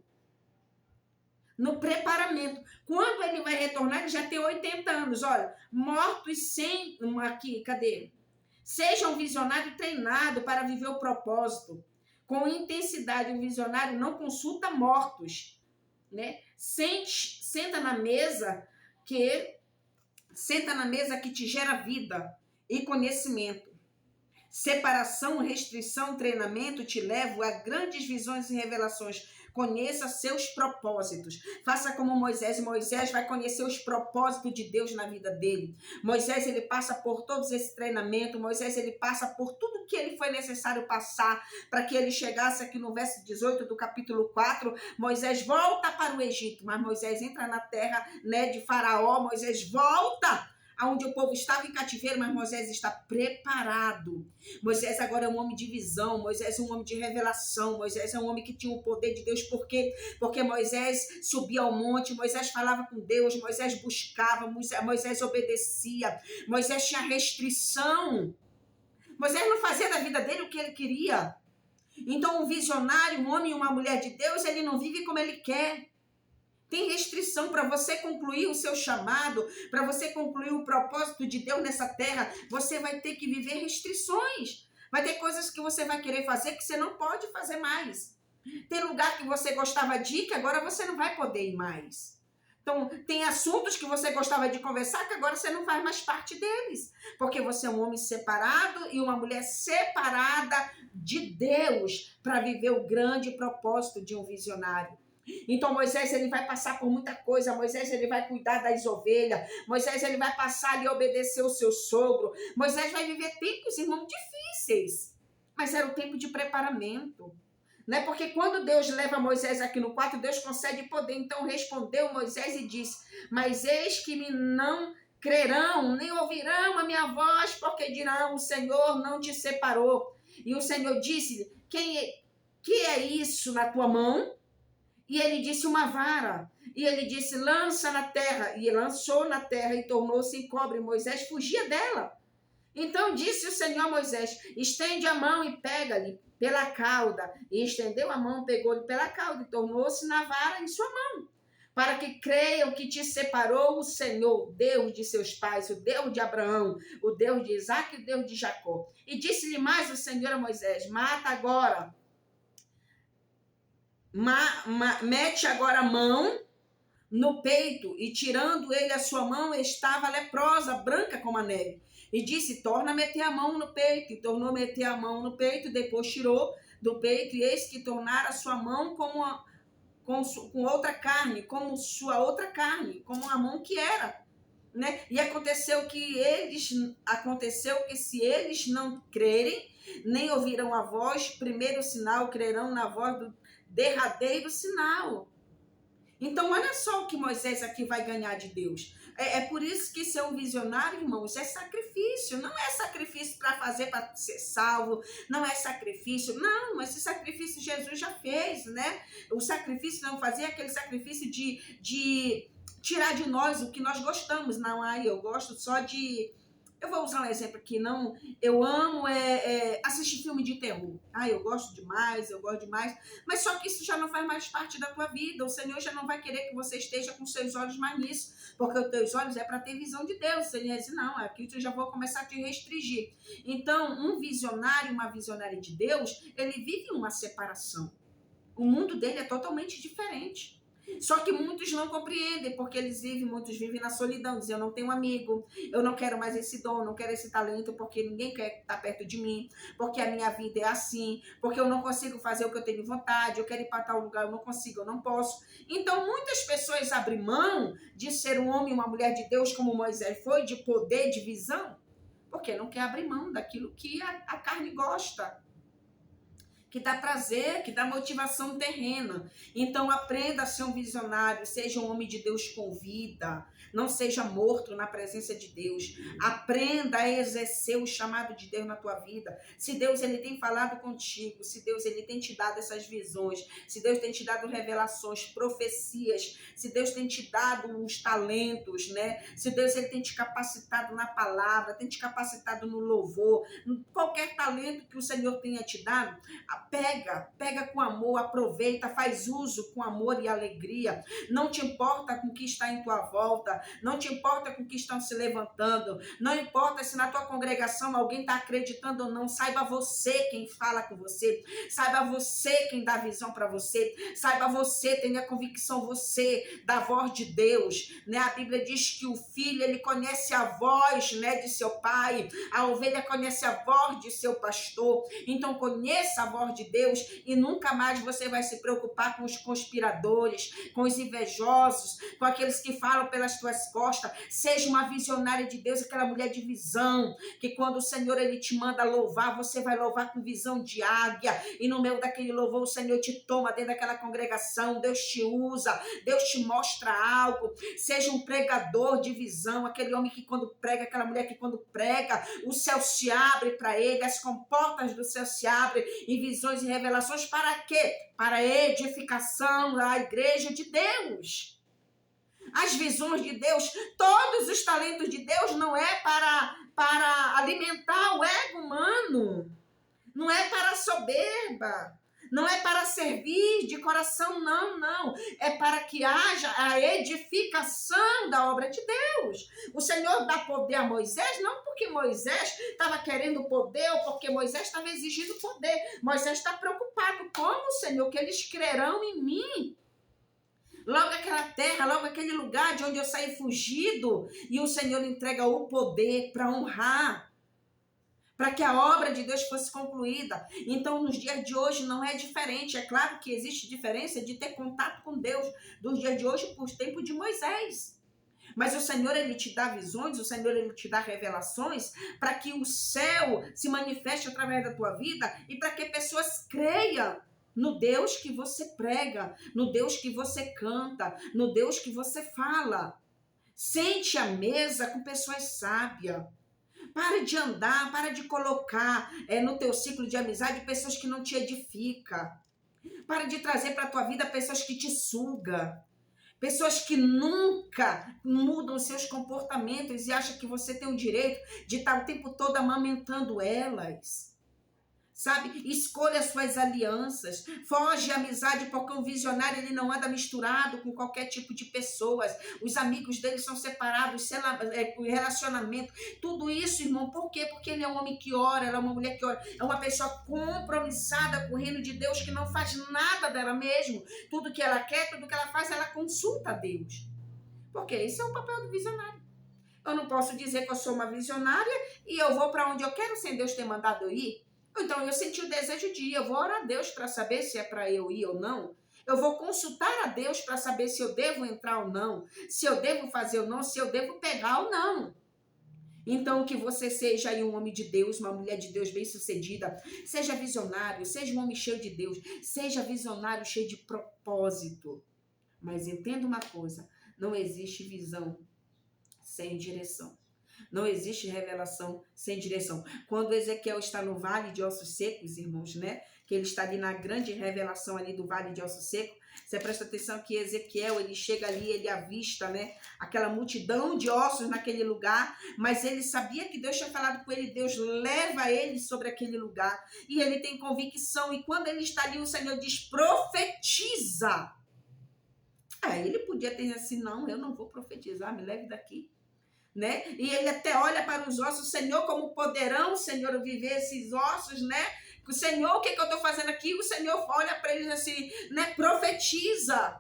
No preparamento. Quando ele vai retornar, ele já tem 80 anos. Olha, mortos sem... Aqui, cadê? Seja um visionário treinado para viver o propósito. Com intensidade, o visionário não consulta mortos, né? Senta na mesa que te gera vida e conhecimento. Separação, restrição, treinamento te levam a grandes visões e revelações. Conheça seus propósitos. Faça como Moisés. Moisés vai conhecer os propósitos de Deus na vida dele. Moisés, ele passa por todos esse treinamento. Moisés, ele passa por tudo que ele foi necessário passar para que ele chegasse aqui no verso 18 do capítulo 4. Moisés volta para o Egito, mas Moisés entra na terra, né, de Faraó. Moisés volta aonde o povo estava em cativeiro, mas Moisés está preparado. Moisés agora é um homem de visão, Moisés é um homem de revelação, Moisés é um homem que tinha o poder de Deus. Por quê? Porque Moisés subia ao monte, Moisés falava com Deus, Moisés buscava, Moisés obedecia, Moisés tinha restrição. Moisés não fazia da vida dele o que ele queria. Então um visionário, um homem e uma mulher de Deus, ele não vive como ele quer. Tem restrição para você concluir o seu chamado, para você concluir o propósito de Deus nessa terra. Você vai ter que viver restrições. Vai ter coisas que você vai querer fazer que você não pode fazer mais. Tem lugar que você gostava de ir que agora você não vai poder ir mais. Então, tem assuntos que você gostava de conversar que agora você não faz mais parte deles. Porque você é um homem separado e uma mulher separada de Deus para viver o grande propósito de um visionário. Então Moisés, ele vai passar por muita coisa. Moisés, ele vai cuidar das ovelhas. Moisés, ele vai passar ali a obedecer o seu sogro. Moisés vai viver tempos, irmão, difíceis, mas era o tempo de preparamento, né? Porque quando Deus leva Moisés aqui no quarto, Deus concede poder. Então respondeu Moisés e disse: mas eis que me não crerão, nem ouvirão a minha voz, porque dirão: o Senhor não te separou. E o Senhor disse: que é isso na tua mão? E ele disse: uma vara. E ele disse: lança na terra. E lançou na terra e tornou-se em cobre. Moisés fugia dela. Então disse o Senhor a Moisés: estende a mão e pega-lhe pela cauda. E estendeu a mão, pegou-lhe pela cauda e tornou-se na vara em sua mão. Para que creiam que te separou o Senhor, Deus de seus pais, o Deus de Abraão, o Deus de Isaque e o Deus de Jacó. E disse-lhe mais o Senhor a Moisés: mata agora. Mete agora a mão no peito, e tirando ele a sua mão, estava leprosa, branca como a neve. E disse, torna a meter a mão no peito. E tornou a meter a mão no peito, depois tirou do peito, e eis que tornara a sua mão com outra carne, como sua outra carne, como a mão que era. Né? E aconteceu que se eles não crerem, nem ouvirão a voz, primeiro sinal, crerão na voz do derradeiro sinal. Então, olha só o que Moisés aqui vai ganhar de Deus. É por isso que ser um visionário, irmãos, é sacrifício. Não é sacrifício para fazer para ser salvo. Não é sacrifício. Não, esse sacrifício Jesus já fez, né? O sacrifício não fazia aquele sacrifício de tirar de nós o que nós gostamos. Não, eu gosto só de... Eu vou usar um exemplo aqui, não, eu amo assistir filme de terror. Eu gosto demais, mas só que isso já não faz mais parte da tua vida. O Senhor já não vai querer que você esteja com seus olhos mais nisso, porque os teus olhos é para ter visão de Deus. O Senhor diz, não, aqui eu já vou começar a te restringir. Então, um visionário, uma visionária de Deus, ele vive uma separação. O mundo dele é totalmente diferente. Só que muitos não compreendem, porque muitos vivem na solidão, dizem, eu não tenho amigo, eu não quero mais esse dom, não quero esse talento, porque ninguém quer estar perto de mim, porque a minha vida é assim, porque eu não consigo fazer o que eu tenho vontade, eu quero ir para tal lugar, eu não consigo, eu não posso. Então, muitas pessoas abrem mão de ser um homem e uma mulher de Deus, como Moisés foi, de poder, de visão, porque não quer abrir mão daquilo que a carne gosta, que dá prazer, que dá motivação terrena. Então aprenda a ser um visionário, seja um homem de Deus com vida, não seja morto na presença de Deus. Aprenda a exercer o chamado de Deus na tua vida. Se Deus ele tem falado contigo, se Deus ele tem te dado essas visões, se Deus tem te dado revelações, profecias, se Deus tem te dado os talentos, né? Se Deus ele tem te capacitado na palavra, tem te capacitado no louvor, qualquer talento que o Senhor tenha te dado, pega com amor, aproveita, faz uso com amor e alegria. Não te importa com o que está em tua volta, não te importa com o que estão se levantando, não importa se na tua congregação alguém está acreditando ou não, saiba você quem fala com você, saiba você quem dá visão para você, saiba você, tenha convicção você da voz de Deus, né? A Bíblia diz que o filho, ele conhece a voz, né, de seu pai, a ovelha conhece a voz de seu pastor. Então conheça a voz de Deus e nunca mais você vai se preocupar com os conspiradores, com os invejosos, com aqueles que falam pelas tuas costas. Seja uma visionária de Deus, aquela mulher de visão, que quando o Senhor ele te manda louvar, você vai louvar com visão de águia, e no meio daquele louvor o Senhor te toma dentro daquela congregação, Deus te usa, Deus te mostra algo. Seja um pregador de visão, aquele homem que quando prega, aquela mulher que quando prega, o céu se abre para ele, as comportas do céu se abrem em visões e revelações. Para quê? Para a edificação da igreja de Deus. As visões de Deus, todos os talentos de Deus não é para alimentar o ego humano, não é para a soberba, não é para servir de coração, não. É para que haja a edificação da obra de Deus. O Senhor dá poder a Moisés, não porque Moisés estava querendo poder ou porque Moisés estava exigindo poder. Moisés está preocupado. Como, Senhor, que eles crerão em mim? Logo aquela terra, logo aquele lugar de onde eu saí fugido, e o Senhor entrega o poder para honrar, para que a obra de Deus fosse concluída. Então, nos dias de hoje não é diferente. É claro que existe diferença de ter contato com Deus dos dias de hoje para os tempos de Moisés. Mas o Senhor, ele te dá visões, o Senhor, ele te dá revelações para que o céu se manifeste através da tua vida e para que pessoas creiam no Deus que você prega, no Deus que você canta, no Deus que você fala. Sente à mesa com pessoas sábias. Para de andar, para de colocar no teu ciclo de amizade pessoas que não te edificam. Para de trazer para a tua vida pessoas que te sugam. Pessoas que nunca mudam seus comportamentos e acham que você tem o direito de estar o tempo todo amamentando elas. sabe? Escolha suas alianças, foge à amizade, porque um visionário ele não anda misturado com qualquer tipo de pessoas. Os amigos dele são separados, sei lá, relacionamento, tudo isso, irmão, por quê? Porque ele é um homem que ora, ela é uma mulher que ora, é uma pessoa compromissada com o reino de Deus, que não faz nada dela mesma. Tudo que ela quer, tudo que ela faz, ela consulta a Deus. Porque esse é o papel do visionário. Eu não posso dizer que eu sou uma visionária e eu vou para onde eu quero sem Deus ter mandado eu ir. Então eu senti o desejo de ir, eu vou orar a Deus para saber se é para eu ir ou não. Eu vou consultar a Deus para saber se eu devo entrar ou não, se eu devo fazer ou não, se eu devo pegar ou não. Então, que você seja aí um homem de Deus, uma mulher de Deus bem-sucedida, seja visionário, seja um homem cheio de Deus, seja visionário cheio de propósito. Mas entenda uma coisa, não existe visão sem direção. Não existe revelação sem direção. Quando Ezequiel está no vale de ossos secos, irmãos, né? Que ele está ali na grande revelação ali do vale de ossos secos. Você presta atenção que Ezequiel, ele chega ali, ele avista, né? Aquela multidão de ossos naquele lugar. Mas ele sabia que Deus tinha falado com ele. Deus leva ele sobre aquele lugar. E ele tem convicção. E quando ele está ali, o Senhor diz, profetiza. Ele podia ter assim, não, eu não vou profetizar, me leve daqui. Né? E ele até olha para os ossos, Senhor, como poderão, Senhor, viver esses ossos, né? O Senhor, o que eu estou fazendo aqui? O Senhor olha para eles assim, né? Profetiza.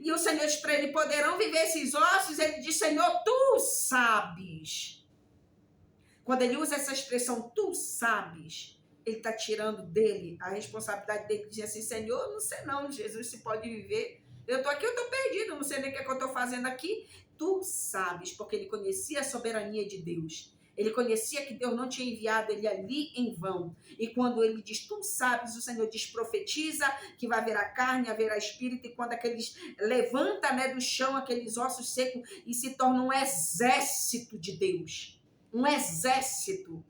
E o Senhor diz para ele, poderão viver esses ossos? Ele diz, Senhor, tu sabes. Quando ele usa essa expressão, tu sabes, ele está tirando dele a responsabilidade dele, diz assim, Senhor, não sei não, Jesus, se pode viver. Eu estou aqui, eu estou perdido, não sei nem o que eu estou fazendo aqui. Tu sabes, porque ele conhecia a soberania de Deus. Ele conhecia que Deus não tinha enviado ele ali em vão. E quando ele diz, tu sabes, o Senhor diz, profetiza, que vai haverá carne, haverá espírito. E quando aqueles levanta, né, do chão aqueles ossos secos e se torna um exército de Deus. Um exército.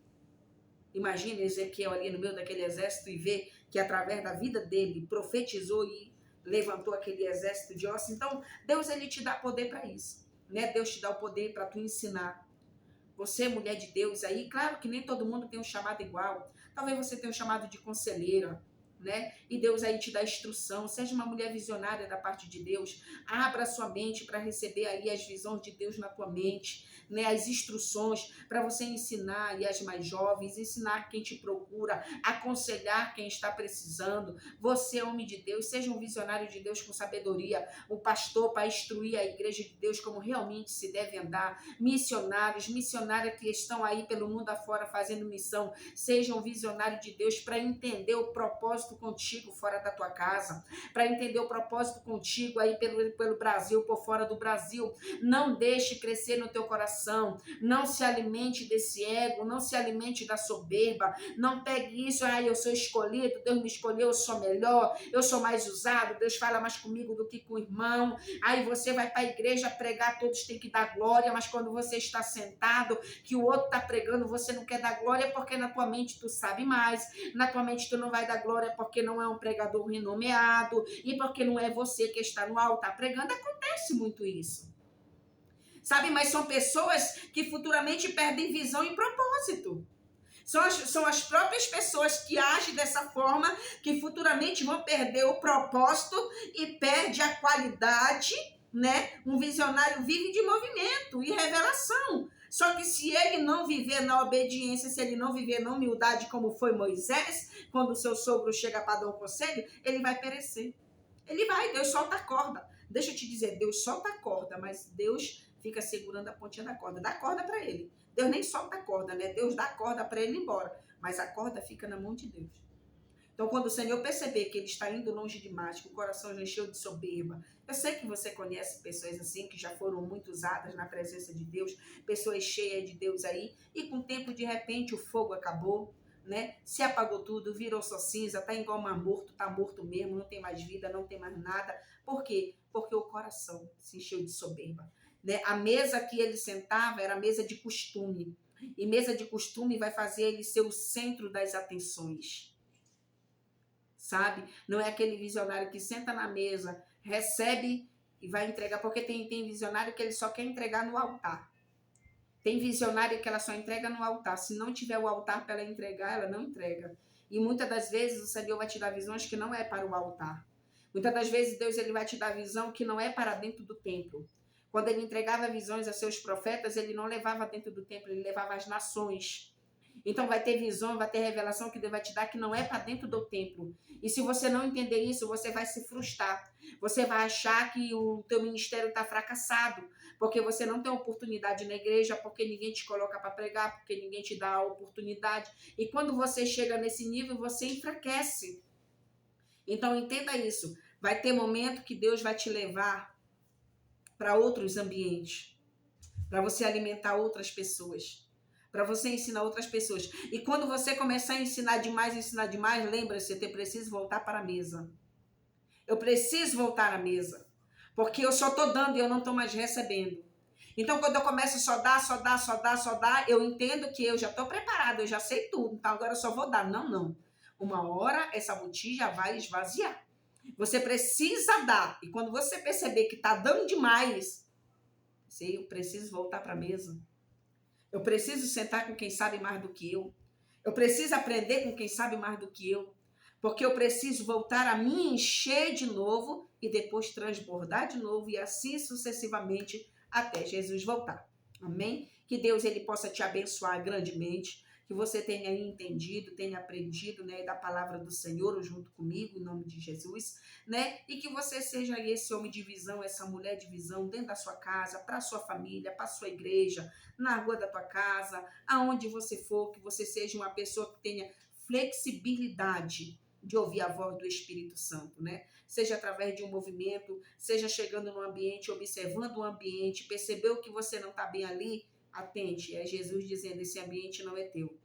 Imagina Ezequiel ali no meio daquele exército e ver que através da vida dele profetizou e levantou aquele exército de ossos. Então, Deus, ele te dá poder para isso, né? Deus te dá o poder para tu ensinar. Você, mulher de Deus aí, claro que nem todo mundo tem um chamado igual. Talvez você tenha um chamado de conselheira, né? E Deus aí te dá instrução. Seja uma mulher visionária da parte de Deus. Abra sua mente para receber aí as visões de Deus na tua mente, né, as instruções para você ensinar e as mais jovens, ensinar quem te procura, aconselhar quem está precisando. Você, homem de Deus, seja um visionário de Deus com sabedoria, o pastor para instruir a igreja de Deus como realmente se deve andar. Missionárias que estão aí pelo mundo afora fazendo missão, sejam visionários de Deus para entender o propósito contigo fora da tua casa, para entender o propósito contigo aí pelo Brasil, por fora do Brasil. Não deixe crescer no teu coração. Não se alimente desse ego, não se alimente da soberba, não pegue isso, eu sou escolhido, Deus me escolheu, eu sou melhor, eu sou mais usado, Deus fala mais comigo do que com o irmão. Aí você vai para a igreja pregar, todos têm que dar glória, mas quando você está sentado, que o outro está pregando, você não quer dar glória porque na tua mente tu sabe mais, na tua mente tu não vai dar glória porque não é um pregador renomeado e porque não é você que está no altar pregando. Acontece muito isso. Sabe, mas são pessoas que futuramente perdem visão e propósito. São as próprias pessoas que agem dessa forma que futuramente vão perder o propósito e perde a qualidade, né? Um visionário vive de movimento e revelação. Só que se ele não viver na obediência, se ele não viver na humildade como foi Moisés, quando o seu sogro chega para dar um conselho, ele vai perecer. Ele vai, Deus solta a corda. Deixa eu te dizer, Deus solta a corda, mas Deus fica segurando a pontinha da corda. Dá corda para ele. Deus nem solta a corda, né? Deus dá a corda para ele ir embora. Mas a corda fica na mão de Deus. Então, quando o Senhor perceber que ele está indo longe demais, que o coração já encheu de soberba, eu sei que você conhece pessoas assim, que já foram muito usadas na presença de Deus, pessoas cheias de Deus aí, e com o tempo, de repente, o fogo acabou, né? Se apagou tudo, virou só cinza, tá igual mar morto, tá morto mesmo, não tem mais vida, não tem mais nada. Por quê? Porque o coração se encheu de soberba. Né? A mesa que ele sentava era mesa de costume. E mesa de costume vai fazer ele ser o centro das atenções. Sabe? Não é aquele visionário que senta na mesa, recebe e vai entregar. Porque tem visionário que ele só quer entregar no altar. Tem visionário que ela só entrega no altar. Se não tiver o altar para ela entregar, ela não entrega. E muitas das vezes o Senhor vai te dar visões que não é para o altar. Muitas das vezes Deus ele vai te dar visão que não é para dentro do templo. Quando ele entregava visões a seus profetas, ele não levava dentro do templo, ele levava às nações. Então vai ter visão, vai ter revelação que Deus vai te dar que não é para dentro do templo. E se você não entender isso, você vai se frustrar. Você vai achar que o teu ministério está fracassado, porque você não tem oportunidade na igreja, porque ninguém te coloca para pregar, porque ninguém te dá a oportunidade. E quando você chega nesse nível, você enfraquece. Então entenda isso. Vai ter momento que Deus vai te levar para outros ambientes, para você alimentar outras pessoas, para você ensinar outras pessoas. E quando você começar a ensinar demais, lembre-se, eu preciso voltar para a mesa. Eu preciso voltar à mesa, porque eu só estou dando e eu não estou mais recebendo. Então, quando eu começo só dar, eu entendo que eu já estou preparada, eu já sei tudo, então agora eu só vou dar. Não. Uma hora essa botija vai esvaziar. Você precisa dar. E quando você perceber que está dando demais, eu preciso voltar para a mesa. Eu preciso sentar com quem sabe mais do que eu. Eu preciso aprender com quem sabe mais do que eu. Porque eu preciso voltar a me encher de novo e depois transbordar de novo e assim sucessivamente até Jesus voltar. Amém? Que Deus ele possa te abençoar grandemente, que você tenha entendido, tenha aprendido, né, da palavra do Senhor junto comigo, em nome de Jesus, né? E que você seja esse homem de visão, essa mulher de visão dentro da sua casa, para a sua família, para a sua igreja, na rua da tua casa, aonde você for, que você seja uma pessoa que tenha flexibilidade de ouvir a voz do Espírito Santo, né? Seja através de um movimento, seja chegando no ambiente, observando o ambiente, percebeu que você não está bem ali, atente, é Jesus dizendo, esse ambiente não é teu.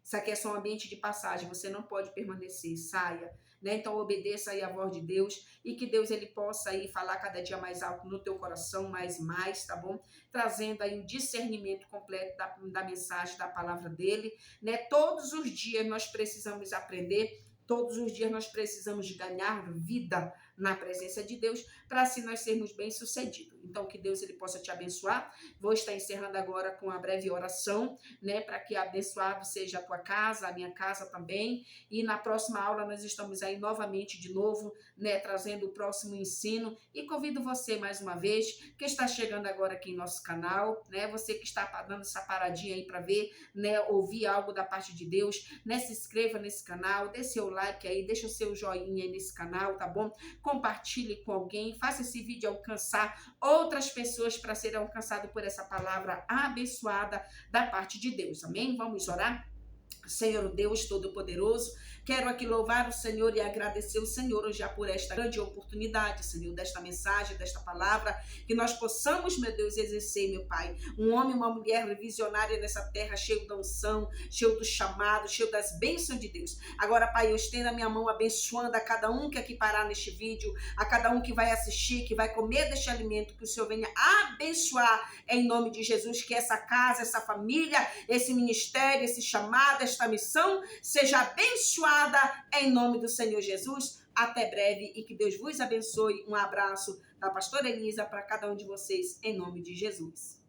Isso aqui é só um ambiente de passagem, você não pode permanecer, saia, né? Então obedeça aí a voz de Deus e que Deus ele possa aí falar cada dia mais alto no teu coração, mais, tá bom? Trazendo aí o discernimento completo da mensagem, da palavra dele, né? Todos os dias nós precisamos aprender. Todos os dias nós precisamos de ganhar vida na presença de Deus para assim nós sermos bem-sucedidos. Então, que Deus ele possa te abençoar. Vou estar encerrando agora com uma breve oração, né, para que abençoado seja a tua casa, a minha casa também. E na próxima aula nós estamos aí novamente de novo, né, trazendo o próximo ensino. E convido você mais uma vez, que está chegando agora aqui em nosso canal, né, você que está dando essa paradinha aí para ver, né, ouvir algo da parte de Deus, né, se inscreva nesse canal, dê seu like aí, deixa o seu joinha aí nesse canal, tá bom? Compartilhe com alguém, faça esse vídeo alcançar outras pessoas para serem alcançadas por essa palavra abençoada da parte de Deus, amém? Vamos orar? Senhor Deus Todo-Poderoso, quero aqui louvar o Senhor e agradecer o Senhor já por esta grande oportunidade, Senhor, desta mensagem, desta palavra, que nós possamos, meu Deus, exercer, meu Pai, um homem e uma mulher visionária nessa terra, cheio da unção, cheio do chamado, cheio das bênçãos de Deus. Agora, Pai, eu estendo a minha mão abençoando a cada um que aqui parar neste vídeo, a cada um que vai assistir, que vai comer deste alimento, que o Senhor venha abençoar em nome de Jesus, que essa casa, essa família, esse ministério, esse chamado, esta missão seja abençoada em nome do Senhor Jesus. Até breve e que Deus vos abençoe. Um abraço da pastora Elisa para cada um de vocês em nome de Jesus.